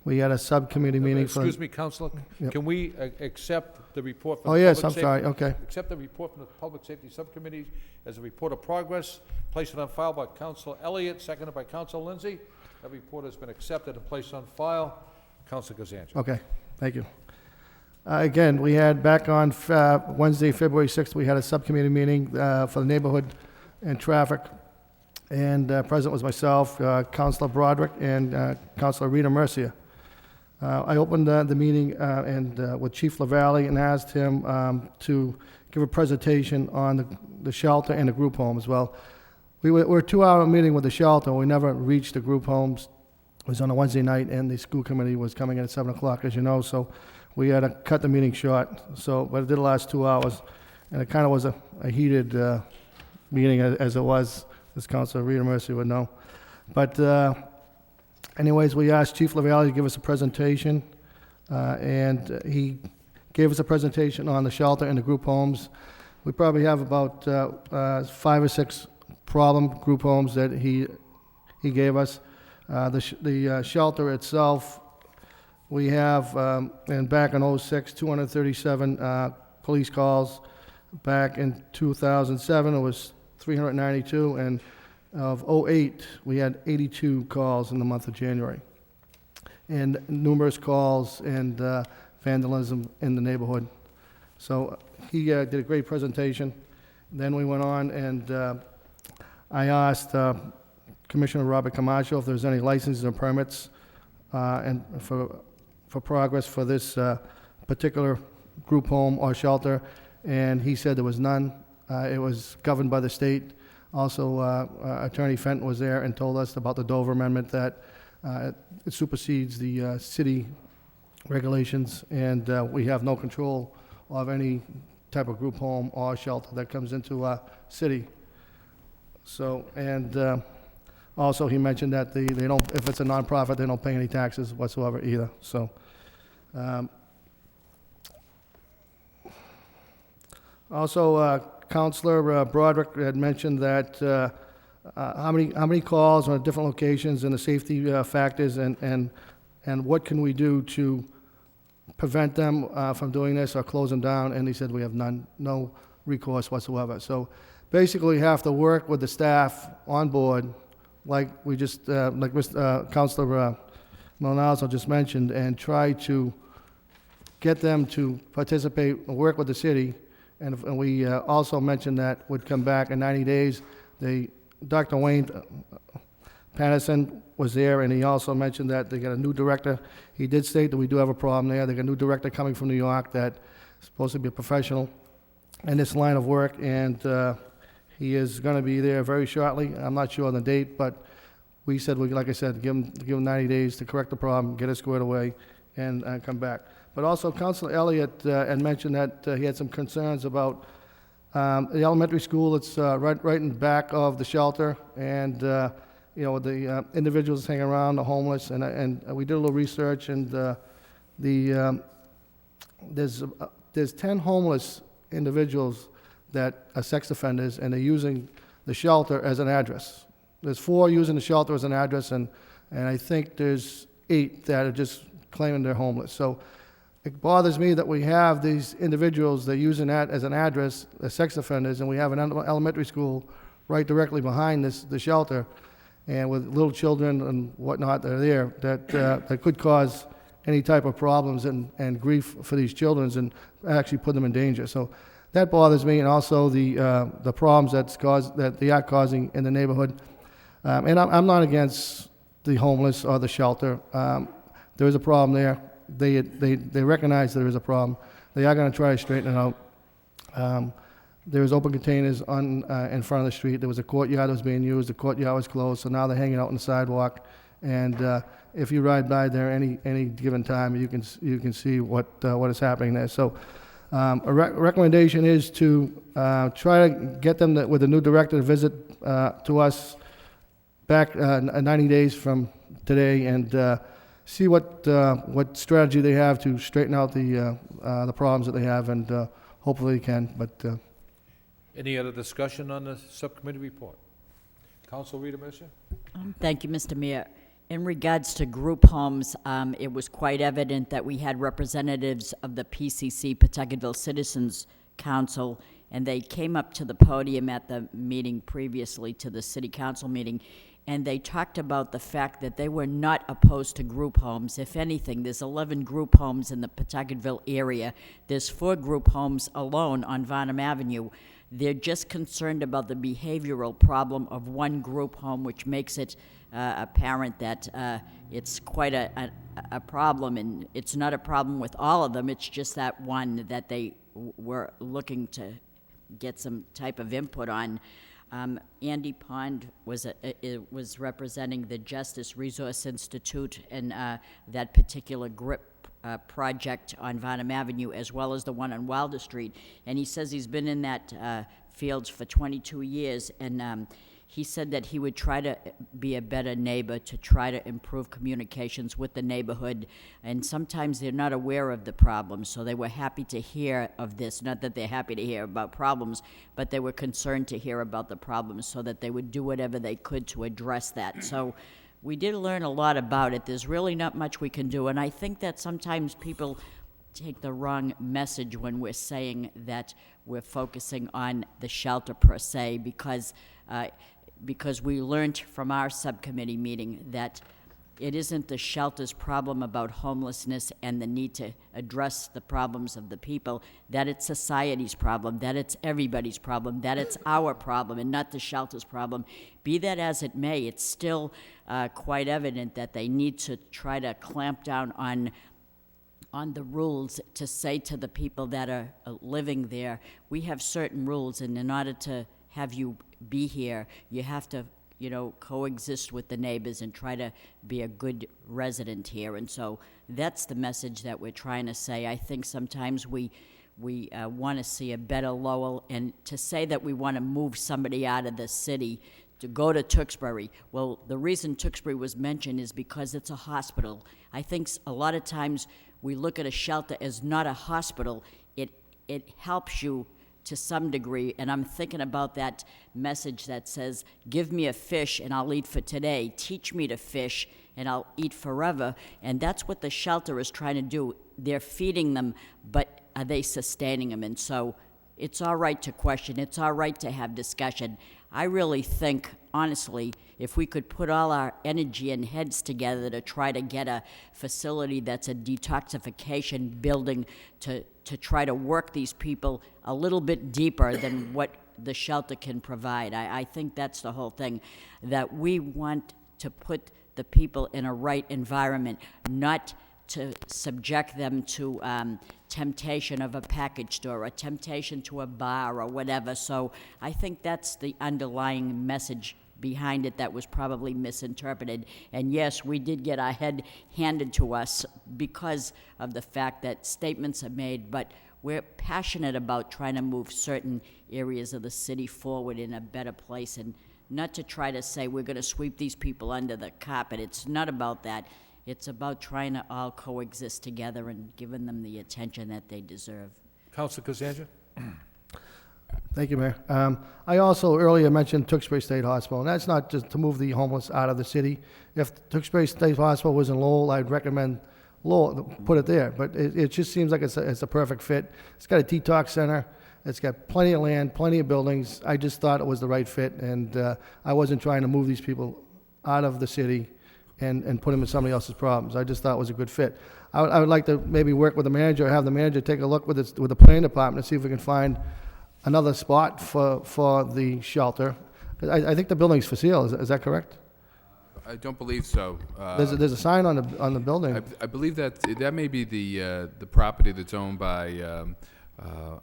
we had a subcommittee meeting for... Excuse me, Councilor. Yep. Can we accept the report from Oh, the yes, Public I'm sorry, Safety- okay. Accept the report from the Public Safety Subcommittee as a report of progress, place it on file by Councilor Elliott, seconded by Councilor Lindsay. That report has been accepted and placed on file. Councilor Kazanjian. Okay, thank you. Again, we had back on Wednesday, February 6th, we had a subcommittee meeting for the neighborhood and traffic. And present was myself, Councilor Broderick, and Councilor Rita Mercier. I opened the meeting with Chief LaValle and asked him to give a presentation on the shelter and the group home as well. We're a 2-hour meeting with the shelter. We never reached the group homes. It was on a Wednesday night, and the school committee was coming in at 7 o'clock, as you know, so we had to cut the meeting short. So, but it did last 2 hours, and it kind of was a heated meeting as it was, as Councilor Rita Mercy would know. But anyways, we asked Chief LaValle to give us a presentation, and he gave us a presentation on the shelter and the group homes. We probably have about 5 or 6 problem group homes that he gave us. The shelter itself, we have, and back in '06, 237 police calls. Back in 2007, it was 392, and of '08, we had 82 calls in the month of January. And numerous calls and vandalism in the neighborhood. So he did a great presentation. Then we went on, and I asked Commissioner Robert Camacho if there's any licenses or permits and for progress for this particular group home or shelter, and he said there was none. It was governed by the state. Also, Attorney Fenton was there and told us about the Dover Amendment, that it supersedes the city regulations, and we have no control of any type of group home or shelter that comes into city. So, and also he mentioned that they don't, if it's a nonprofit, they don't pay any taxes whatsoever either. So, also, Councilor Broderick had mentioned that how many calls on different locations and the safety factors, and what can we do to prevent them from doing this or close them down, and he said we have no recourse whatsoever. So basically have to work with the staff on board, like we just, like Councilor Milanazzo just mentioned, and try to get them to participate and work with the city. And we also mentioned that would come back in 90 days. Dr. Wayne Patterson was there, and he also mentioned that they got a new director. He did state that we do have a problem there. They got a new director coming from New York that's supposed to be a professional, in this line of work, and he is going to be there very shortly. I'm not sure on the date, but we said, like I said, give him 90 days to correct the problem, get it squared away, and come back. But also, Councilor Elliott had mentioned that he had some concerns about the elementary school. It's right in back of the shelter, and you know, the individuals hanging around, the homeless, and we did a little research, and there's 10 homeless individuals that are sex offenders, and they're using the shelter as an address. There's 4 using the shelter as an address, and I think there's 8 that are just claiming they're homeless. So it bothers me that we have these individuals that are using that as an address, as sex offenders, and we have an elementary school right directly behind the shelter, and with little children and whatnot that are there, that could cause any type of problems and grief for these children and actually put them in danger. So that bothers me, and also the problems that they are causing in the neighborhood. And I'm not against the homeless or the shelter. There is a problem there. They recognize there is a problem. They are going to try to straighten it out. There was open containers in front of the street. There was a courtyard that was being used. The courtyard was closed, so now they're hanging out on the sidewalk. And if you ride by there any given time, you can see what is happening there. So a recommendation is to try to get them with a new director to visit to us back 90 days from today, and see what strategy they have to straighten out the problems that they have, and hopefully they can. But Any other discussion on the subcommittee report? Council Rita Mercer? Thank you, Mr. Mayor. In regards to group homes, it was quite evident that we had representatives of the PCC, Pawtucketville Citizens Council, and they came up to the podium at the meeting previously to the city council meeting, and they talked about the fact that they were not opposed to group homes. If anything, there's 11 group homes in the Pawtucketville area. There's 4 group homes alone on Varnum Avenue. They're just concerned about the behavioral problem of one group home, which makes it apparent that it's quite a problem, and it's not a problem with all of them. It's just that one that they were looking to get some type of input on. Andy Pond was representing the Justice Resource Institute and that particular GRIP project on Varnum Avenue, as well as the one on Wilder Street. And he says he's been in that fields for 22 years, and he said that he would try to be a better neighbor, to try to improve communications with the neighborhood. And sometimes they're not aware of the problems, so they were happy to hear of this. Not that they're happy to hear about problems, but they were concerned to hear about the problems so that they would do whatever they could to address that. So we did learn a lot about it. There's really not much we can do, and I think that sometimes people take the wrong message when we're saying that we're focusing on the shelter per se, because we learned from our subcommittee meeting that it isn't the shelter's problem about homelessness and the need to address the problems of the people, that it's society's problem, that it's everybody's problem, that it's our problem and not the shelter's problem. Be that as it may, it's still quite evident that they need to try to clamp down on the rules, to say to the people that are living there, we have certain rules, and in order to have you be here, you have to, coexist with the neighbors and try to be a good resident here. And so that's the message that we're trying to say. I think sometimes we want to see a better Lowell, and to say that we want to move somebody out of the city to go to Tewksbury. Well, the reason Tewksbury was mentioned is because it's a hospital. I think a lot of times we look at a shelter as not a hospital. It helps you to some degree, and I'm thinking about that message that says, give me a fish and I'll eat for today. Teach me to fish and I'll eat forever. And that's what the shelter is trying to do. They're feeding them, but are they sustaining them? And so it's all right to question. It's all right to have discussion. I really think, honestly, if we could put all our energy and heads together to try to get a facility that's a detoxification building to try to work these people a little bit deeper than what the shelter can provide. I think that's the whole thing, that we want to put the people in a right environment, not to subject them to temptation of a package store, or temptation to a bar, or whatever. So I think that's the underlying message behind it that was probably misinterpreted. And yes, we did get our head handed to us because of the fact that statements are made, but we're passionate about trying to move certain areas of the city forward in a better place, and not to try to say we're going to sweep these people under the carpet. It's not about that. It's about trying to all coexist together and giving them the attention that they deserve. Councilor Kazandra? Thank you, Mayor. I also earlier mentioned Tewksbury State Hospital, and that's not just to move the homeless out of the city. If Tewksbury State Hospital was in Lowell, I'd recommend Lowell, put it there. But it just seems like it's a perfect fit. It's got a detox center. It's got plenty of land, plenty of buildings. I just thought it was the right fit, and I wasn't trying to move these people out of the city and put them in somebody else's problems. I just thought it was a good fit. I would like to maybe work with the manager, or have the manager take a look with the planning department, to see if we can find another spot for the shelter. I think the building's for sale. Is that correct? I don't believe so. There's a sign on the building. I believe that may be the property that's owned by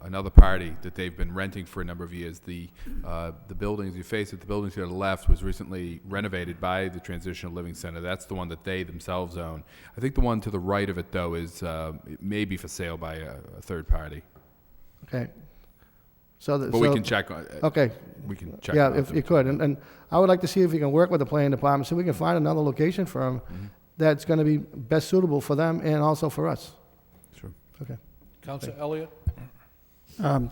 another party that they've been renting for a number of years. The buildings, you face it, the building to the left was recently renovated by the Transitional Living Center. That's the one that they themselves own. I think the one to the right of it, though, is it may be for sale by a third party. Okay. But we can check on. Okay. We can check. Yeah, if you could, and I would like to see if you can work with the planning department, so we can find another location for them that's going to be best suitable for them and also for us. Sure. Okay. Councilor Elliott?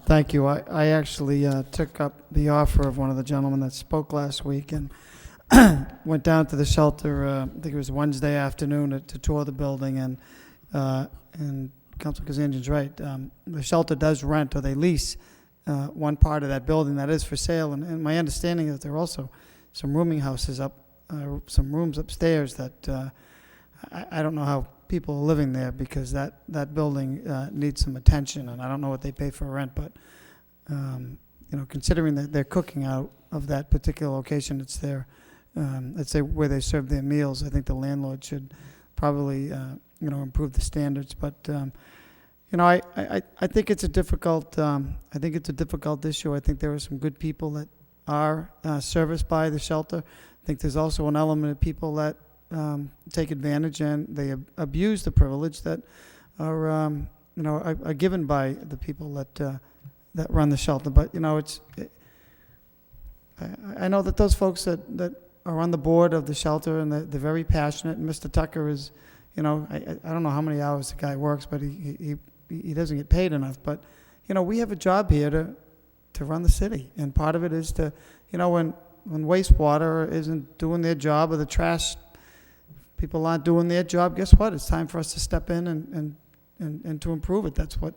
Thank you. I actually took up the offer of one of the gentlemen that spoke last week and went down to the shelter, I think it was Wednesday afternoon, to tour the building, and Councilor Kazanjian's right. The shelter does rent, or they lease one part of that building that is for sale, and my understanding is that there are also some rooming houses some rooms upstairs that I don't know how people are living there, because that building needs some attention, and I don't know what they pay for rent, but considering that they're cooking out of that particular location, it's their let's say where they serve their meals. I think the landlord should probably improve the standards, but I think it's a difficult issue. I think there are some good people that are serviced by the shelter. I think there's also an element of people that take advantage, and they abuse the privilege that are given by the people that run the shelter. But I know that those folks that are on the board of the shelter, and they're very passionate. And Mr. Tucker is, I don't know how many hours the guy works, but he doesn't get paid enough. But we have a job here to run the city, and part of it is to, when wastewater isn't doing their job, or the trash people aren't doing their job, guess what? It's time for us to step in and to improve it. That's what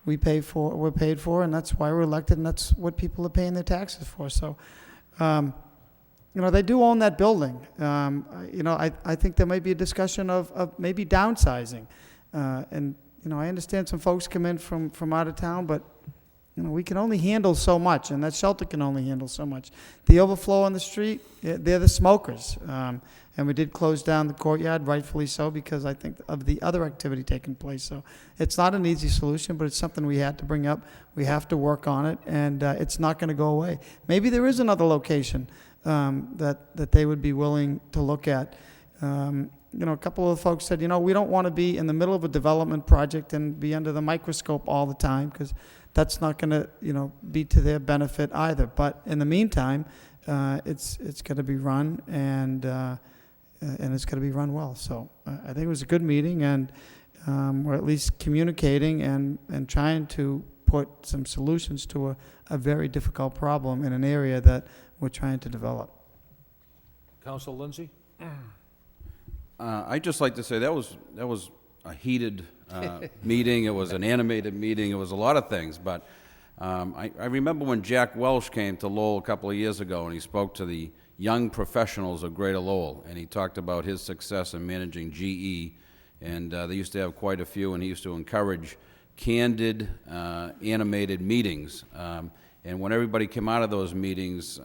we're paid for, and that's why we're elected, and that's what people are paying their taxes for. So, they do own that building. I think there might be a discussion of maybe downsizing. And I understand some folks come in from out of town, but we can only handle so much, and that shelter can only handle so much. The overflow on the street, they're the smokers. And we did close down the courtyard, rightfully so, because I think of the other activity taking place. So it's not an easy solution, but it's something we had to bring up. We have to work on it, and it's not going to go away. Maybe there is another location that they would be willing to look at. A couple of folks said, we don't want to be in the middle of a development project and be under the microscope all the time, because that's not going to, be to their benefit either. But in the meantime, it's going to be run, and it's going to be run well. So I think it was a good meeting, and we're at least communicating and trying to put some solutions to a very difficult problem in an area that we're trying to develop. Councilor Lindsay? I'd just like to say that was a heated meeting. It was an animated meeting. It was a lot of things. But I remember when Jack Welsh came to Lowell a couple of years ago, and he spoke to the young professionals of Greater Lowell, and he talked about his success in managing GE, and they used to have quite a few, and he used to encourage candid, animated meetings. And when everybody came out of those meetings,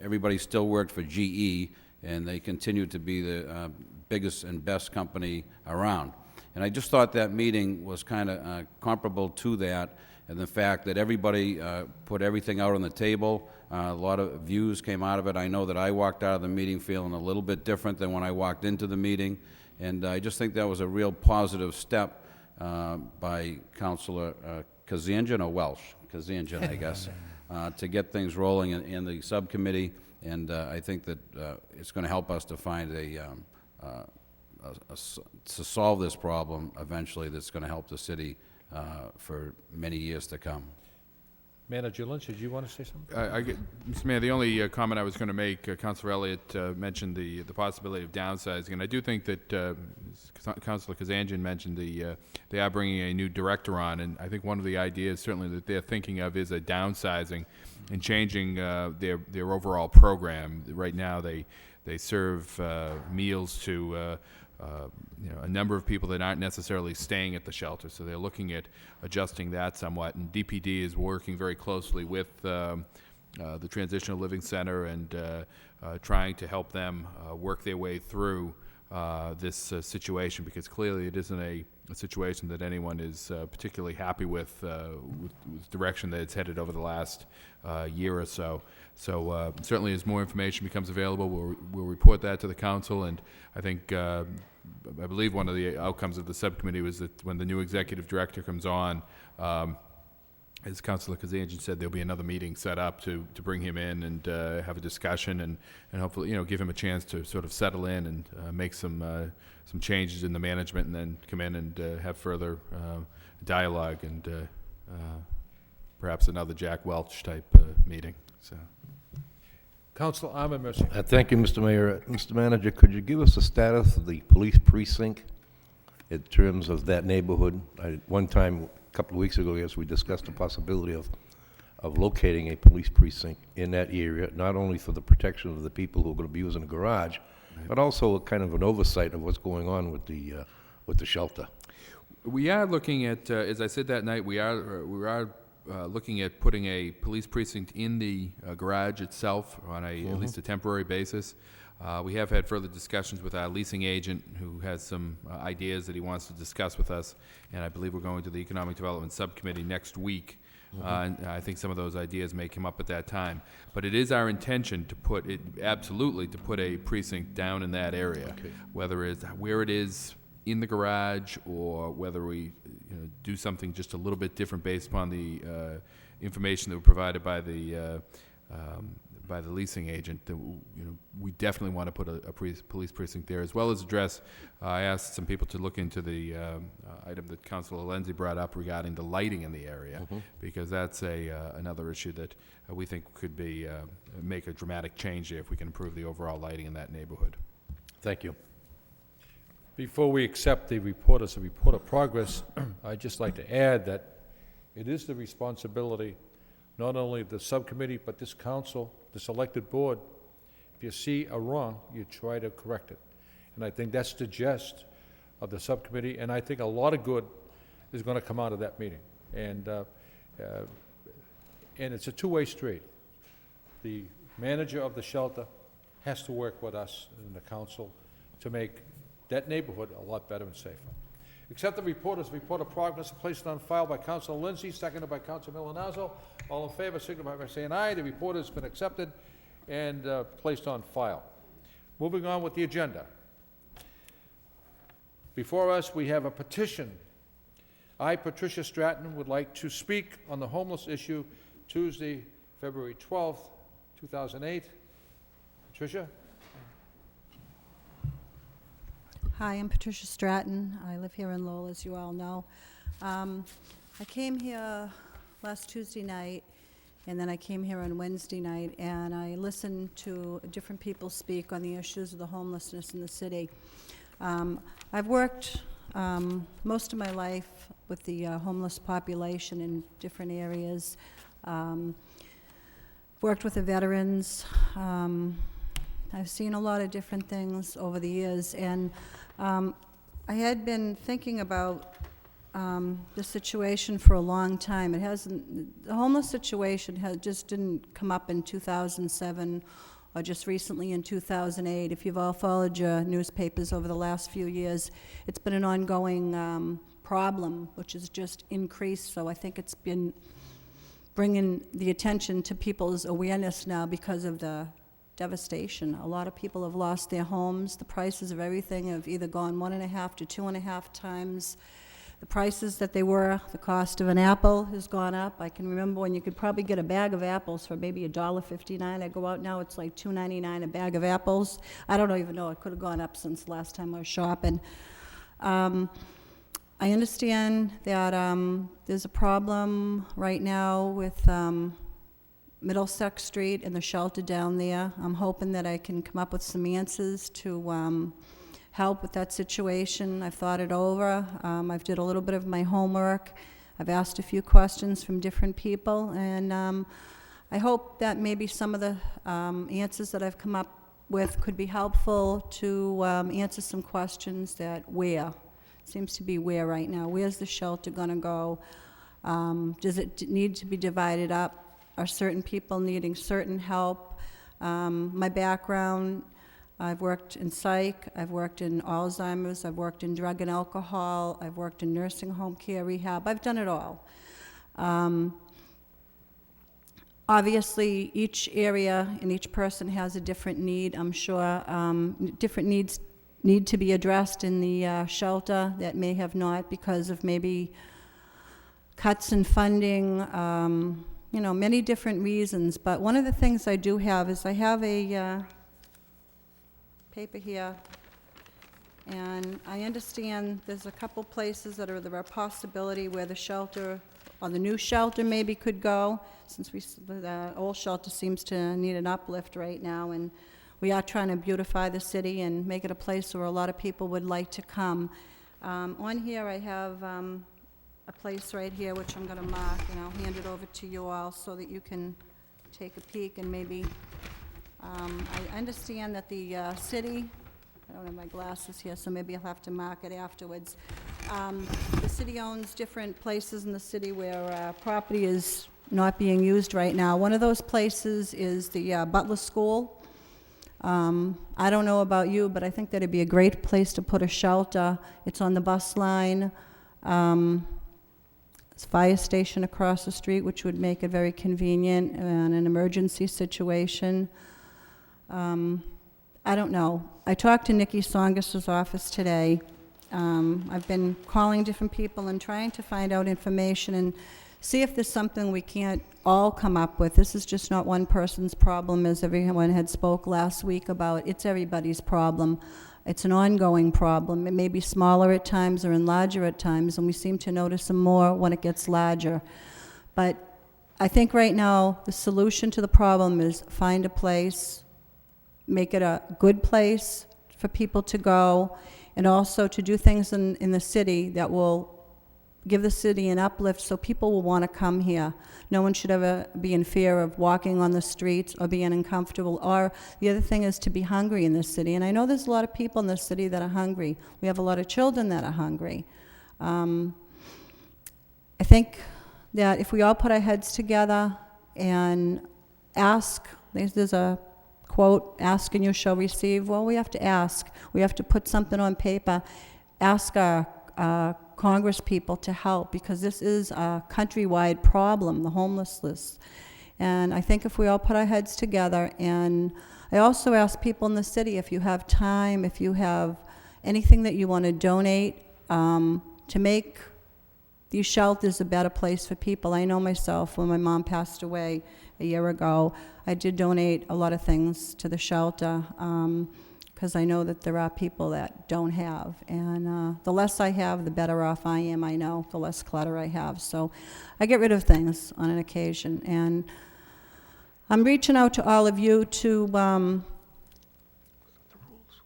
everybody still worked for GE, and they continued to be the biggest and best company around. And I just thought that meeting was kind of comparable to that, and the fact that everybody put everything out on the table. A lot of views came out of it. I know that I walked out of the meeting feeling a little bit different than when I walked into the meeting, and I just think that was a real positive step by Councilor Kazanjian, or Welsh? Kazanjian, I guess, to get things rolling in the subcommittee, and I think that it's going to help us to find to solve this problem eventually that's going to help the city for many years to come. Manager Lynch, did you want to say something? Mr. Mayor, the only comment I was going to make, Councilor Elliott mentioned the possibility of downsizing, and I do think that Councilor Kazanjian mentioned they are bringing a new director on, and I think one of the ideas certainly that they're thinking of is a downsizing and changing their overall program. Right now, they serve meals to a number of people that aren't necessarily staying at the shelter, so they're looking at adjusting that somewhat. And DPD is working very closely with the Transitional Living Center and trying to help them work their way through this situation, because clearly it isn't a situation that anyone is particularly happy with the direction that it's headed over the last year or so. So certainly as more information becomes available, we'll report that to the council, and I think I believe one of the outcomes of the subcommittee was that when the new executive director comes on, as Councilor Kazanjian said, there'll be another meeting set up to bring him in and have a discussion and hopefully, give him a chance to sort of settle in and make some changes in the management, and then come in and have further dialogue and perhaps another Jack Welch type meeting. So. Councilor Ahmed Mercer. Thank you, Mr. Mayor. Mr. Manager, could you give us the status of the police precinct in terms of that neighborhood? One time, a couple of weeks ago, yes, we discussed the possibility of locating a police precinct in that area, not only for the protection of the people who are going to be using the garage, but also a kind of an oversight of what's going on with the shelter. We are looking at, as I said that night, we are looking at putting a police precinct in the garage itself on at least a temporary basis. We have had further discussions with our leasing agent, who has some ideas that he wants to discuss with us, and I believe we're going to the Economic Development Subcommittee next week. And I think some of those ideas may come up at that time. But it is our intention to put a precinct down in that area, whether it's where it is in the garage, or whether we do something just a little bit different based upon the information that was provided by the leasing agent. That we definitely want to put a police precinct there, as well as address. I asked some people to look into the item that Councilor Lenzi brought up regarding the lighting in the area, because that's another issue that we think could be make a dramatic change there if we can improve the overall lighting in that neighborhood. Thank you. Before we accept the report as a report of progress, I'd just like to add that it is the responsibility not only of the subcommittee, but this council, this elected board. If you see a wrong, you try to correct it. And I think that's the gist of the subcommittee, and I think a lot of good is going to come out of that meeting. And it's a two-way street. The manager of the shelter has to work with us in the council to make that neighborhood a lot better and safer. Accept the report as a report of progress placed on file by Councilor Lindsay, seconded by Councilor Milonazo. All in favor, signify by saying aye. The report has been accepted and placed on file. Moving on with the agenda. Before us, we have a petition. I, Patricia Stratton, would like to speak on the homeless issue Tuesday, February 12th, 2008. Patricia? Hi, I'm Patricia Stratton. I live here in Lowell, as you all know. I came here last Tuesday night, and then I came here on Wednesday night, and I listened to different people speak on the issues of the homelessness in the city. I've worked most of my life with the homeless population in different areas. Worked with the veterans. I've seen a lot of different things over the years, and I had been thinking about the situation for a long time. The homeless situation just didn't come up in 2007 or just recently in 2008. If you've all followed your newspapers over the last few years, it's been an ongoing problem, which has just increased. So I think it's been bringing the attention to people's awareness now because of the devastation. A lot of people have lost their homes. The prices of everything have either gone 1.5 to 2.5 times the prices that they were. The cost of an apple has gone up. I can remember when you could probably get a bag of apples for maybe $1.59. I go out now, it's like $2.99 a bag of apples. I don't even know, it could have gone up since last time I was shopping. I understand that there's a problem right now with Middlesex Street and the shelter down there. I'm hoping that I can come up with some answers to help with that situation. I've thought it over. I've did a little bit of my homework. I've asked a few questions from different people, and I hope that maybe some of the answers that I've come up with could be helpful to answer some questions that where. Seems to be where right now. Where's the shelter gonna go? Does it need to be divided up? Are certain people needing certain help? My background, I've worked in psych, I've worked in Alzheimer's, I've worked in drug and alcohol, I've worked in nursing home care, rehab, I've done it all. Obviously, each area and each person has a different need. I'm sure different needs need to be addressed in the shelter that may have not because of maybe cuts in funding, you know, many different reasons. But one of the things I do have is I have a paper here, and I understand there's a couple places that there are a possibility where the shelter, or the new shelter maybe could go, since the old shelter seems to need an uplift right now, and we are trying to beautify the city and make it a place where a lot of people would like to come. On here I have a place right here which I'm gonna mark, and I'll hand it over to you all so that you can take a peek and maybe, I understand that the city, I don't have my glasses here, so maybe I'll have to mark it afterwards. The city owns different places in the city where property is not being used right now. One of those places is the Butler School. I don't know about you, but I think that'd be a great place to put a shelter. It's on the bus line. There's a fire station across the street, which would make it very convenient in an emergency situation. I don't know. I talked to Nikki Songis's office today. I've been calling different people and trying to find out information and see if there's something we can't all come up with. This is just not one person's problem, as everyone had spoke last week about. It's everybody's problem. It's an ongoing problem. It may be smaller at times or and larger at times, and we seem to notice them more when it gets larger. But I think right now the solution to the problem is find a place, make it a good place for people to go, and also to do things in the city that will give the city an uplift so people will want to come here. No one should ever be in fear of walking on the streets or being uncomfortable. Or the other thing is to be hungry in this city. And I know there's a lot of people in this city that are hungry. We have a lot of children that are hungry. I think that if we all put our heads together and ask, there's a quote, ask and you shall receive. Well, we have to ask. We have to put something on paper, ask our Congress people to help, because this is a countrywide problem, the homelessness. And I think if we all put our heads together, and I also ask people in the city, if you have time, if you have anything that you want to donate to make these shelters a better place for people. I know myself, when my mom passed away a year ago, I did donate a lot of things to the shelter, because I know that there are people that don't have. And the less I have, the better off I am, I know, the less clutter I have. So I get rid of things on an occasion. And I'm reaching out to all of you to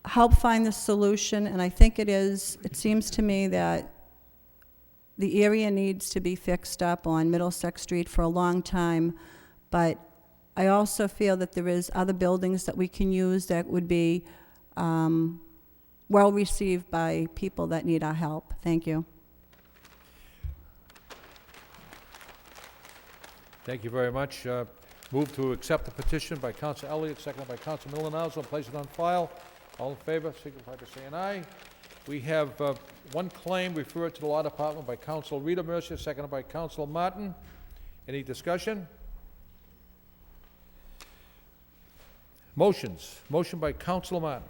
help find the solution, and I think it seems to me that the area needs to be fixed up on Middlesex Street for a long time, but I also feel that there is other buildings that we can use that would be well received by people that need our help. Thank you. Thank you very much. Move to accept the petition by Counsel Elliott, seconded by Counsel Milonazo, and place it on file. All in favor, signify by saying aye. We have one claim referred to the Law Department by Counsel Rita Mercer, seconded by Counsel Martin. Any discussion? Motions. Motion by Counsel Martin.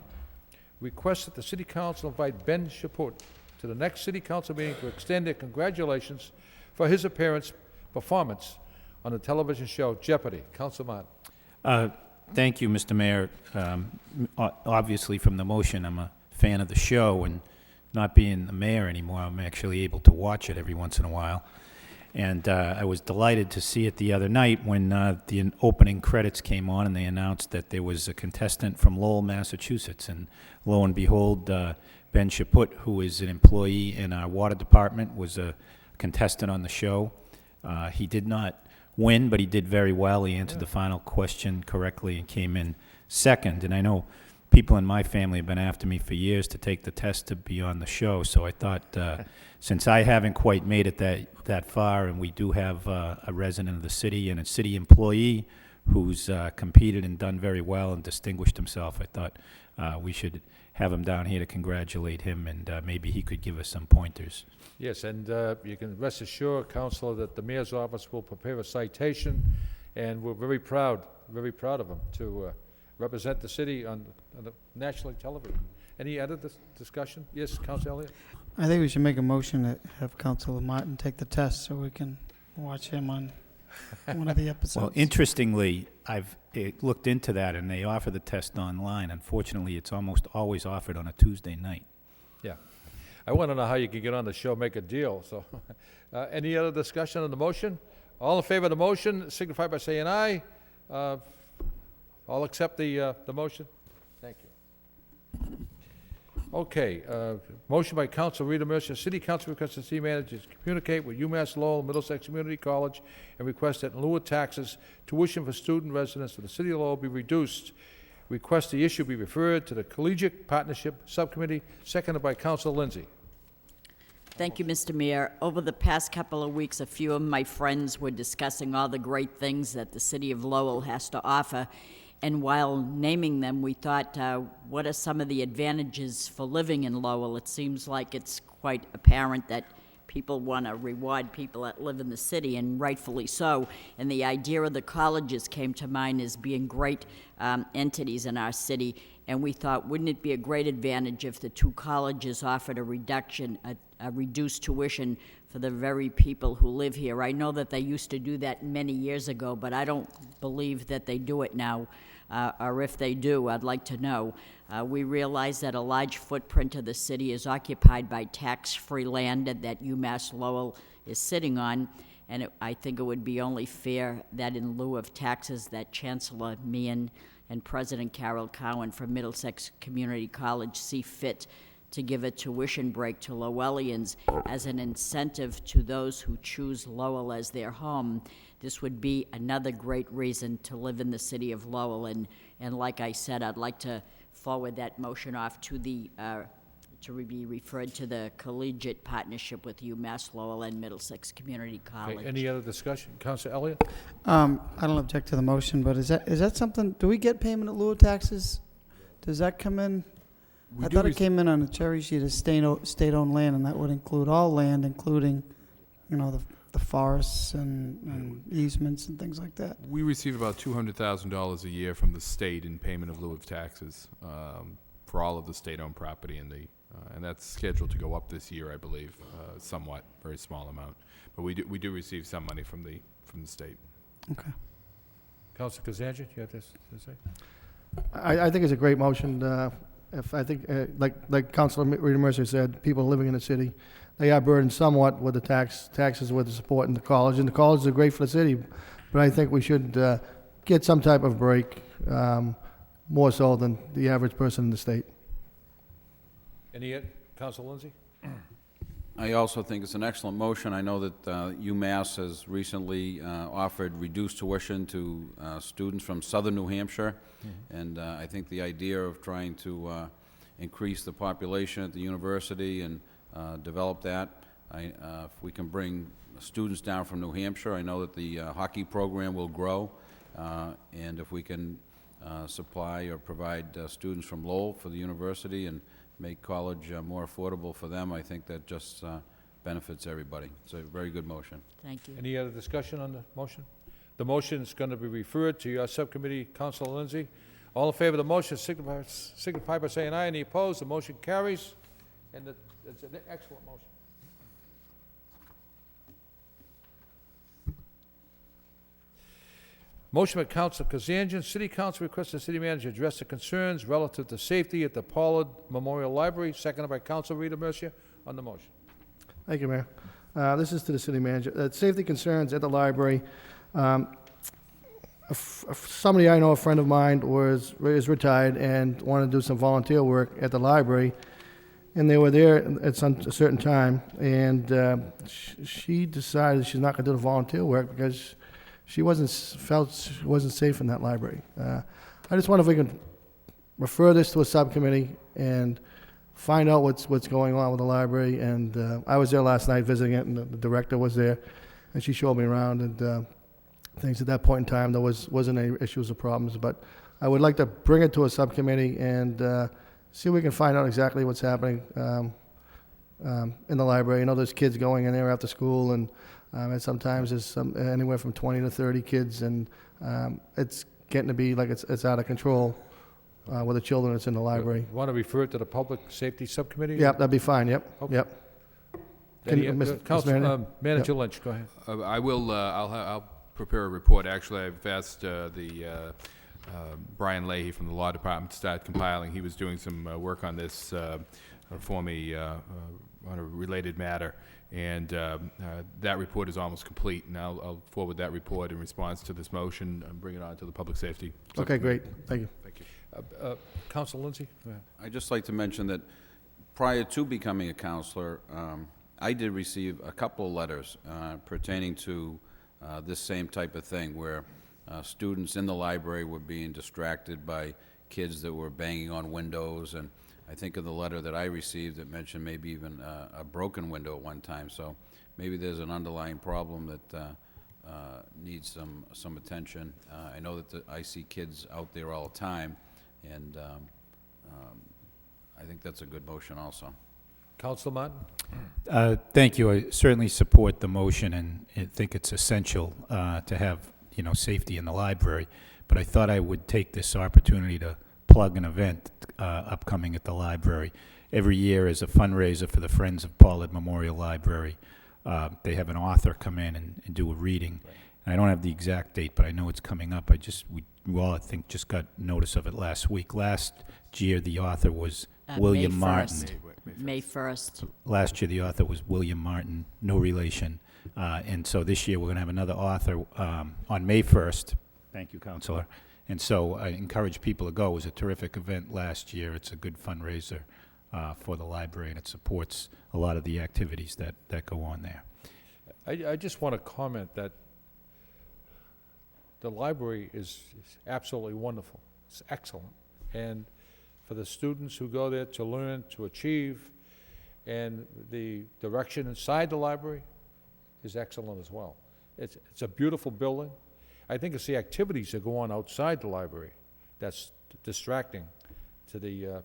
Request that the City Council invite Ben Chaput to the next City Council meeting to extend their congratulations for his performance on the television show Jeopardy. Counsel Martin. Thank you, Mr. Mayor. Obviously, from the motion, I'm a fan of the show, and not being the mayor anymore, I'm actually able to watch it every once in a while. And I was delighted to see it the other night when the opening credits came on and they announced that there was a contestant from Lowell, Massachusetts. And lo and behold, Ben Chaput, who is an employee in our water department, was a contestant on the show. He did not win, but he did very well. He answered the final question correctly and came in second. And I know people in my family have been after me for years to take the test to be on the show, so I thought, since I haven't quite made it that far, and we do have a resident of the city and a city employee who's competed and done very well and distinguished himself, I thought we should have him down here to congratulate him, and maybe he could give us some pointers. Yes, and you can rest assured, Counselor, that the Mayor's office will prepare a citation, and we're very proud of him to represent the city on the national television. Any other discussion? Yes, Counsel Elliott? I think we should make a motion to have Councilor Martin take the test so we can watch him on one of the episodes. Well, interestingly, I've looked into that, and they offer the test online. Unfortunately, it's almost always offered on a Tuesday night. Yeah. I want to know how you can get on the show, make a deal, so. Any other discussion on the motion? All in favor of the motion, signify by saying aye. All accept the motion? Thank you. Okay, motion by Counsel Rita Mercer. City Council requests the city manager to communicate with UMass Lowell Middlesex Community College and request that in lieu of taxes, tuition for student residents of the city of Lowell be reduced. Request the issue be referred to the Collegiate Partnership Subcommittee, seconded by Counsel Lindsay. Thank you, Mr. Mayor. Over the past couple of weeks, a few of my friends were discussing all the great things that the city of Lowell has to offer. And while naming them, we thought, what are some of the advantages for living in Lowell? It seems like it's quite apparent that people want to reward people that live in the city, and rightfully so. And the idea of the colleges came to mind as being great entities in our city. And we thought, wouldn't it be a great advantage if the two colleges offered a reduction, a reduced tuition for the very people who live here? I know that they used to do that many years ago, but I don't believe that they do it now. Or if they do, I'd like to know. We realize that a large footprint of the city is occupied by tax-free land that UMass Lowell is sitting on, and I think it would be only fair that in lieu of taxes that Chancellor Meehan and President Carol Cowan from Middlesex Community College see fit to give a tuition break to Lowellians as an incentive to those who choose Lowell as their home. This would be another great reason to live in the city of Lowell, and like I said, I'd like to forward that motion off to the to be referred to the Collegiate Partnership with UMass Lowell and Middlesex Community College. Okay, any other discussion? Counsel Elliott? I don't object to the motion, but is that something, do we get payment in lieu of taxes? Does that come in? I thought it came in on a cherry sheet as state-owned land, and that would include all land, including, the forests and easements and things like that. We receive about $200,000 a year from the state in payment of lieu of taxes for all of the state-owned property, and that's scheduled to go up this year, I believe, somewhat, very small amount. But we do receive some money from the state. Okay. Counsel Kazanjian, you have this to say? I think it's a great motion. Like Councilor Rita Mercer said, people living in the city, they are burdened somewhat with the taxes with the support in the college, and the colleges are great for the city, but I think we should get some type of break, more so than the average person in the state. Any, Counsel Lindsay? I also think it's an excellent motion. I know that UMass has recently offered reduced tuition to students from southern New Hampshire, and I think the idea of trying to increase the population at the university and develop that, if we can bring students down from New Hampshire, I know that the hockey program will grow. And if we can supply or provide students from Lowell for the university and make college more affordable for them, I think that just benefits everybody. It's a very good motion. Thank you. Any other discussion on the motion? The motion is going to be referred to your subcommittee, Councilor Lindsay. All in favor of the motion, signify by saying aye. Any opposed? The motion carries, and it's an excellent motion. Motion by Councilor Kazanjian. City Council requests the city manager address the concerns relative to safety at the Pollard Memorial Library, seconded by Councilor Rita Mercia on the motion. Thank you, Mayor. This is to the city manager. Safety concerns at the library. Somebody I know, a friend of mine, is retired and wanted to do some volunteer work at the library, and they were there at a certain time, and she decided she's not going to do the volunteer work because she felt she wasn't safe in that library. I just wonder if we can refer this to a subcommittee and find out what's going on with the library. And I was there last night visiting it, and the director was there, and she showed me around and things. At that point in time, there wasn't any issues or problems. But I would like to bring it to a subcommittee and see if we can find out exactly what's happening in the library. You know, there's kids going in there after school, and sometimes there's anywhere from 20 to 30 kids, and it's getting to be like it's out of control with the children that's in the library. Want to refer it to the Public Safety Subcommittee? Yep, that'd be fine, yep, Okay. yep. Manager Lynch, go ahead. I will, I'll prepare a report. Actually, I've asked Brian Leahy from the Law Department to start compiling. He was doing some work on this for me on a related matter. And that report is almost complete, and I'll forward that report in response to this motion and bring it on to the Public Safety. Okay, great. Thank you. Thank you. Councilor Lindsay? Go ahead. I'd just like to mention that prior to becoming a counselor, I did receive a couple of letters pertaining to this same type of thing, where students in the library were being distracted by kids that were banging on windows, and I think of the letter that I received that mentioned maybe even a broken window at one time. So maybe there's an underlying problem that needs some attention. I know that I see kids out there all the time, and I think that's a good motion also. Councilor Martin? Thank you. I certainly support the motion, and I think it's essential to have, safety in the library. But I thought I would take this opportunity to plug an event upcoming at the library. Every year as a fundraiser for the Friends of Pollard Memorial Library, they have an author come in and do a reading. Right. And I don't have the exact date, but I know it's coming up. We all, I think, just got notice of it last week. Last year, the author was William Martin. May 1st. Last year, the author was William Martin, no relation. And so this year, we're going to have another author on May 1st. Thank you, Counselor. And so I encourage people to go. It was a terrific event last year. It's a good fundraiser for the library, and it supports a lot of the activities that go on there. I just want to comment that the library is absolutely wonderful. It's excellent. And for the students who go there to learn, to achieve, and the direction inside the library is excellent as well. It's a beautiful building. I think it's the activities that go on outside the library that's distracting to the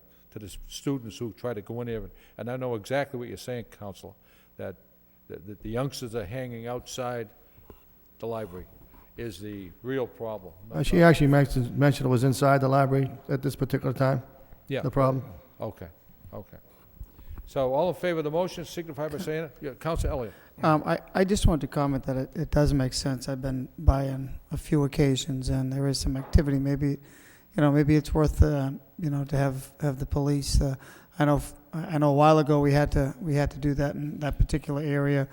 students who try to go in there. And I know exactly what you're saying, Counselor, that the youngsters are hanging outside the library is the real problem. She actually mentioned it was inside the library at this particular time? Yeah. The problem? Okay. So all in favor of the motion, signify by saying it. Yeah, Councilor Elliott. I just want to comment that it does make sense. I've been by on a few occasions, and there is some activity. Maybe it's worth to have the police. I know a while ago we had to do that in that particular area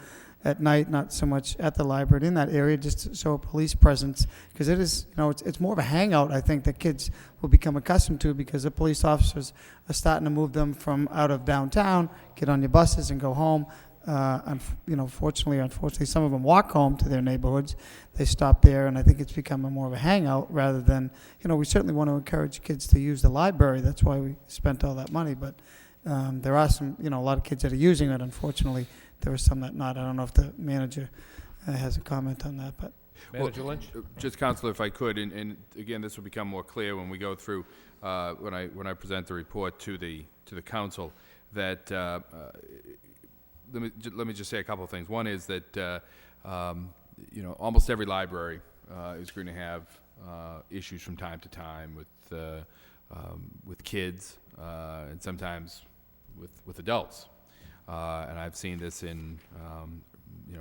at night, not so much at the library, but in that area, just to show a police presence, because it is, it's more of a hangout, I think, that kids will become accustomed to, because the police officers are starting to move them from out of downtown, get on your buses and go home. Unfortunately, some of them walk home to their neighborhoods. They stop there, and I think it's becoming more of a hangout rather than, we certainly want to encourage kids to use the library. That's why we spent all that money, but there are some, a lot of kids that are using it. Unfortunately, there are some that not. I don't know if the manager has a comment on that, but Manager Lynch? Just, Counselor, if I could, and again, this will become more clear when we go through, when I present the report to the council, that, let me just say a couple of things. One is that, almost every library is going to have issues from time to time with kids, and sometimes with adults. And I've seen this in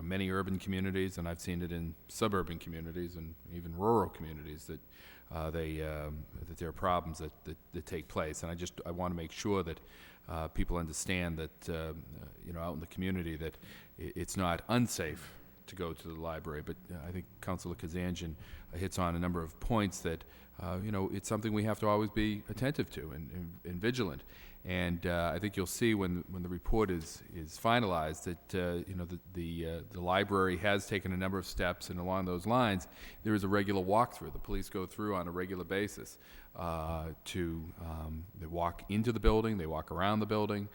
many urban communities, and I've seen it in suburban communities and even rural communities that that there are problems that take place. And I want to make sure that people understand that out in the community that it's not unsafe to go to the library. But I think Councilor Kazanjian hits on a number of points that it's something we have to always be attentive to and vigilant. And I think you'll see when the report is finalized that the library has taken a number of steps, and along those lines, there is a regular walkthrough. The police go through on a regular basis they walk into the building, they walk around the building,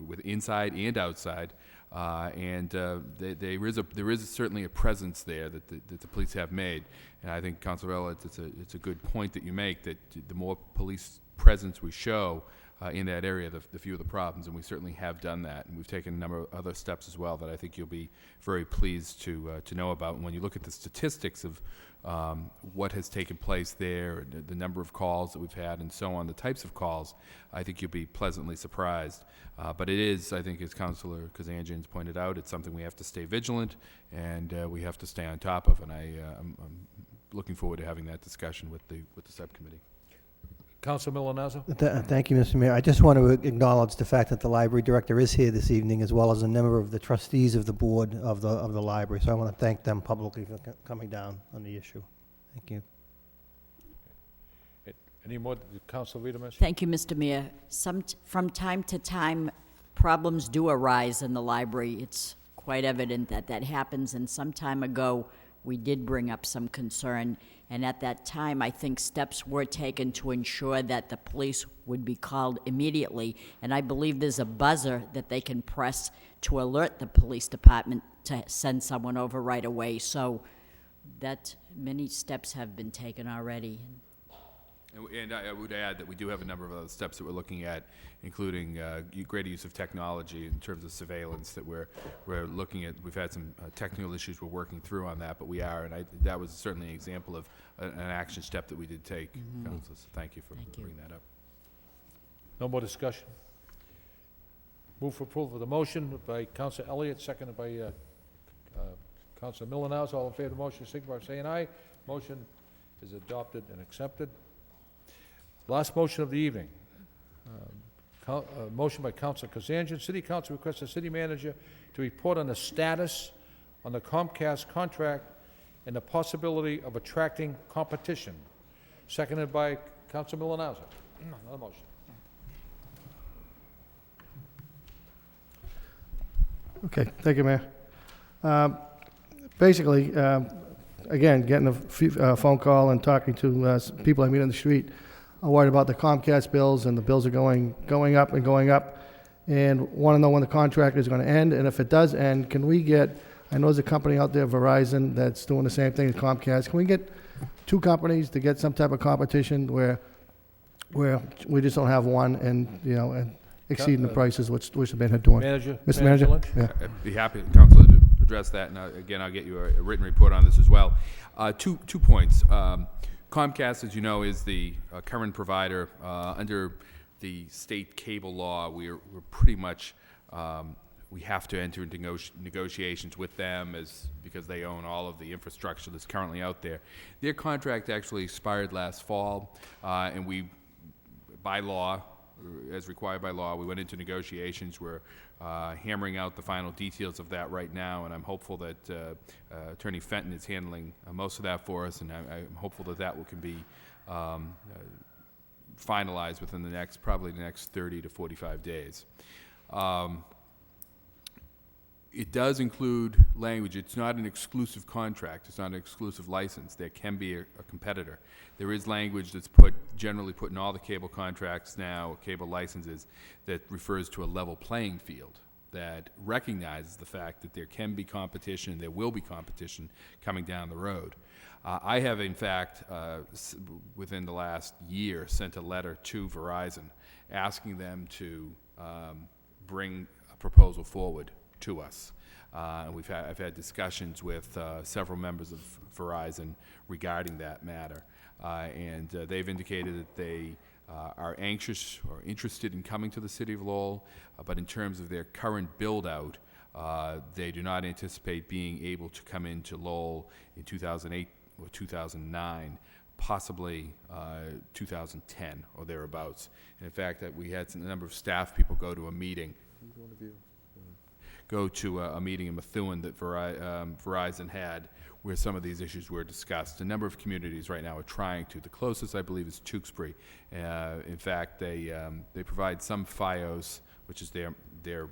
with inside and outside, and there is certainly a presence there that the police have made. And I think, Councilor Elliott, it's a good point that you make, that the more police presence we show in that area, the fewer the problems, and we certainly have done that. And we've taken a number of other steps as well that I think you'll be very pleased to know about. And when you look at the statistics of what has taken place there, the number of calls that we've had, and so on, the types of calls, I think you'll be pleasantly surprised. But it is, I think, as Councilor Kazanjian's pointed out, it's something we have to stay vigilant and we have to stay on top of. And I'm looking forward to having that discussion with the subcommittee. Councilor Milonazo? Thank you, Mr. Mayor. I just want to acknowledge the fact that the library director is here this evening, as well as a member of the trustees of the board of the library. So I want to thank them publicly for coming down on the issue. Thank you. Any more, Councilor Wiedemann? Thank you, Mr. Mayor. From time to time, problems do arise in the library. It's quite evident that happens, and some time ago, we did bring up some concern, and at that time, I think steps were taken to ensure that the police would be called immediately, and I believe there's a buzzer that they can press to alert the police department to send someone over right away, so that many steps have been taken already. And I would add that we do have a number of other steps that we're looking at, including greater use of technology in terms of surveillance that we're looking at. We've had some technical issues we're working through on that, but we are, and that was certainly an example of an action step that we did take. Councilor, so thank you for bringing that up. No more discussion. Move for approval of the motion by Councilor Elliott, seconded by Councilor Milonazo. All in favor of the motion, signify by saying aye. Motion is adopted and accepted. Last motion of the evening. Motion by Councilor Kazanjian. City Council requests the city manager to report on the status on the Comcast contract and the possibility of attracting competition. Seconded by Councilor Milonazo. Another motion. Okay, thank you, Mayor. Basically, again, getting a phone call and talking to people I meet on the street, I'm worried about the Comcast bills, and the bills are going up and going up, and want to know when the contract is going to end, and if it does end, can we get, I know there's a company out there, Verizon, that's doing the same thing as Comcast, can we get two companies to get some type of competition where we just don't have one, and, and exceeding the prices which have been doing? Mr. Manager? Lynch? Yeah. I'd be happy, Councilor, to address that, and again, I'll get you a written report on this as well. Two points. Comcast, as you know, is the current provider. Under the state cable law, we're pretty much, we have to enter into negotiations with them because they own all of the infrastructure that's currently out there. Their contract actually expired last fall, and we, by law, as required by law, we went into negotiations. We're hammering out the final details of that right now, and I'm hopeful that Attorney Fenton is handling most of that for us, and I'm hopeful that can be finalized within probably the next 30 to 45 days. It does include language. It's not an exclusive contract. It's not an exclusive license. There can be a competitor. There is language that's generally put in all the cable contracts now, cable licenses, that refers to a level playing field. that recognizes the fact that there can be competition, there will be competition coming down the road. I have, in fact, within the last year, sent a letter to Verizon asking them to bring a proposal forward to us. And I've had discussions with several members of Verizon regarding that matter. And they've indicated that they are anxious or interested in coming to the city of Lowell, but in terms of their current build-out, they do not anticipate being able to come into Lowell in 2008 or 2009, possibly 2010 or thereabouts. And in fact, that we had a number of staff people go to a meeting in Methuen that Verizon had, where some of these issues were discussed. A number of communities right now are trying to. The closest, I believe, is Tewksbury. In fact, they provide some FiOS, which is their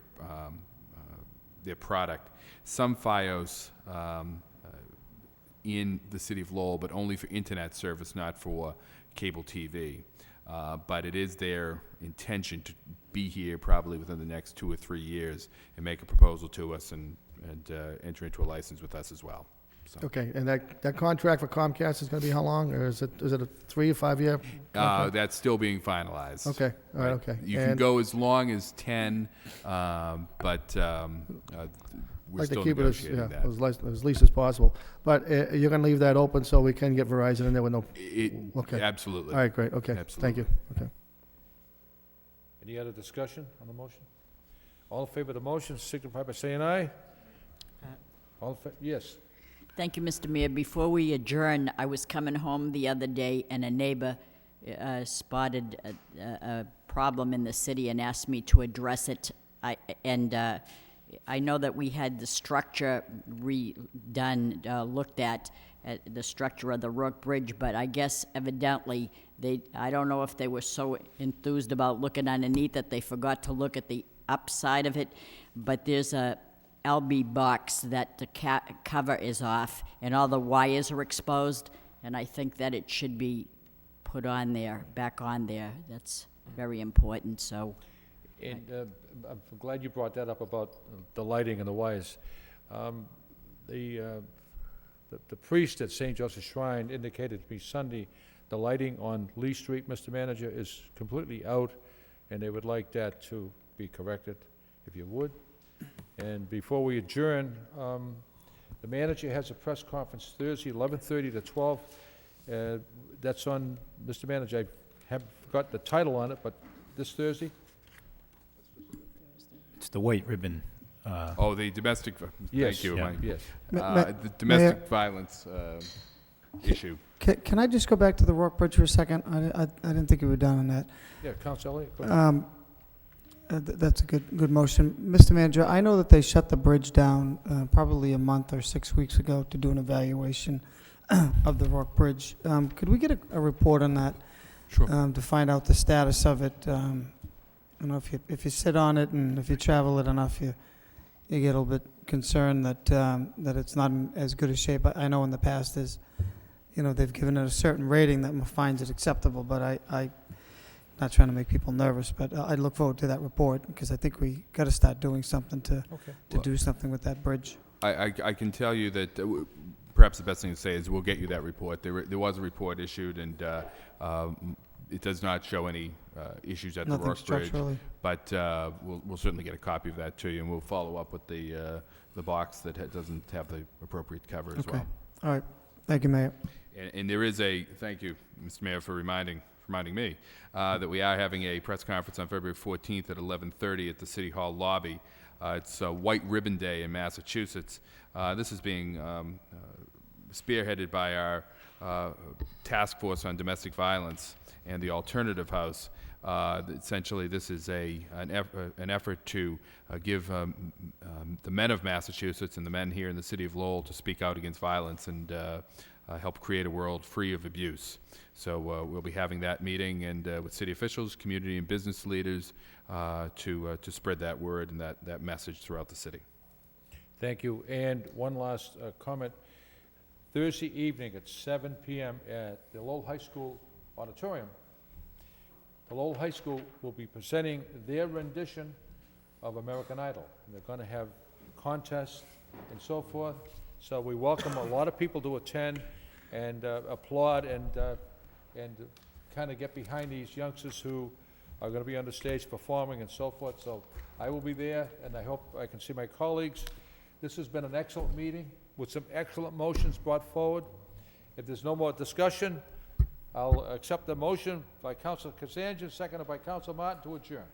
product, some FiOS in the city of Lowell, but only for internet service, not for cable TV. But it is their intention to be here probably within the next 2 or 3 years and make a proposal to us and enter into a license with us as well. So. Okay, and that contract for Comcast is going to be how long, or is it a 3 or 5 year? That's still being finalized. Okay, all right, okay. You can go as long as 10, but we're like still to keep negotiating it that. as least as possible. But you're going to leave that open so we can get Verizon in there with no... Okay. Absolutely. All right, great, okay. Absolutely. Thank you. Okay. Any other discussion on the motion? All in favor of the motion, signify by saying aye. All in favor, yes. Thank you, Mr. Mayor. Before we adjourn, I was coming home the other day, and a neighbor spotted a problem in the city and asked me to address it. I know that we had the structure redone, looked at the structure of the Rook Bridge, but I guess evidently I don't know if they were so enthused about looking underneath that they forgot to look at the upside of it, but there's a LB box that the cover is off and all the wires are exposed, and I think that it should be put on there, back on there. That's very important, so. And I'm glad you brought that up about the lighting and the wires. The priest at St. Joseph's Shrine indicated to me Sunday the lighting on Lee Street, Mr. Manager, is completely out, and they would like that to be corrected, if you would. And before we adjourn, the manager has a press conference Thursday, 11:30 to 12. That's on, Mr. Manager, I haven't got the title on it, but this Thursday? It's the white ribbon. The domestic, Yes, thank you, yeah, Mike. yes. The domestic violence issue. Can I just go back to the Rock Bridge for a second? I didn't think we were done on that. Yeah, Council Elliott, go ahead. That's a good motion. Mr. Manager, I know that they shut the bridge down probably a month or 6 weeks ago to do an evaluation of the Rock Bridge. Could we get a report on that? Sure. To find out the status of it. You know, if you sit on it and if you travel it enough, you get a little bit concerned that it's not in as good a shape. I know in the past they've given it a certain rating that finds it acceptable, but I'm not trying to make people nervous, but I look forward to that report because I think we got to start doing something to do something with that bridge. I can tell you that perhaps the best thing to say is we'll get you that report. There was a report issued, and it does not show any issues at the Rock Bridge. But we'll certainly get a copy of that to you, and we'll follow up with the box that doesn't have the appropriate cover as well. All right. Thank you, Mayor. And there is thank you, Mr. Mayor, for reminding me that we are having a press conference on February 14th at 11:30 at the City Hall lobby. It's White Ribbon Day in Massachusetts. This is being spearheaded by our task force on domestic violence and the Alternative House. Essentially, this is an effort to give the men of Massachusetts and the men here in the city of Lowell to speak out against violence and help create a world free of abuse. So we'll be having that meeting and with city officials, community and business leaders to spread that word and that message throughout the city. Thank you. And one last comment. Thursday evening at 7 p.m. at the Lowell High School auditorium, the Lowell High School will be presenting their rendition of American Idol. And they're going to have contests and so forth. So we welcome a lot of people to attend and applaud and kind of get behind these youngsters who are going to be on the stage performing and so forth. So I will be there, and I hope I can see my colleagues. This has been an excellent meeting with some excellent motions brought forward. If there's no more discussion, I'll accept the motion by Councilor Kazanjian, seconded by Councilor Martin, to adjourn.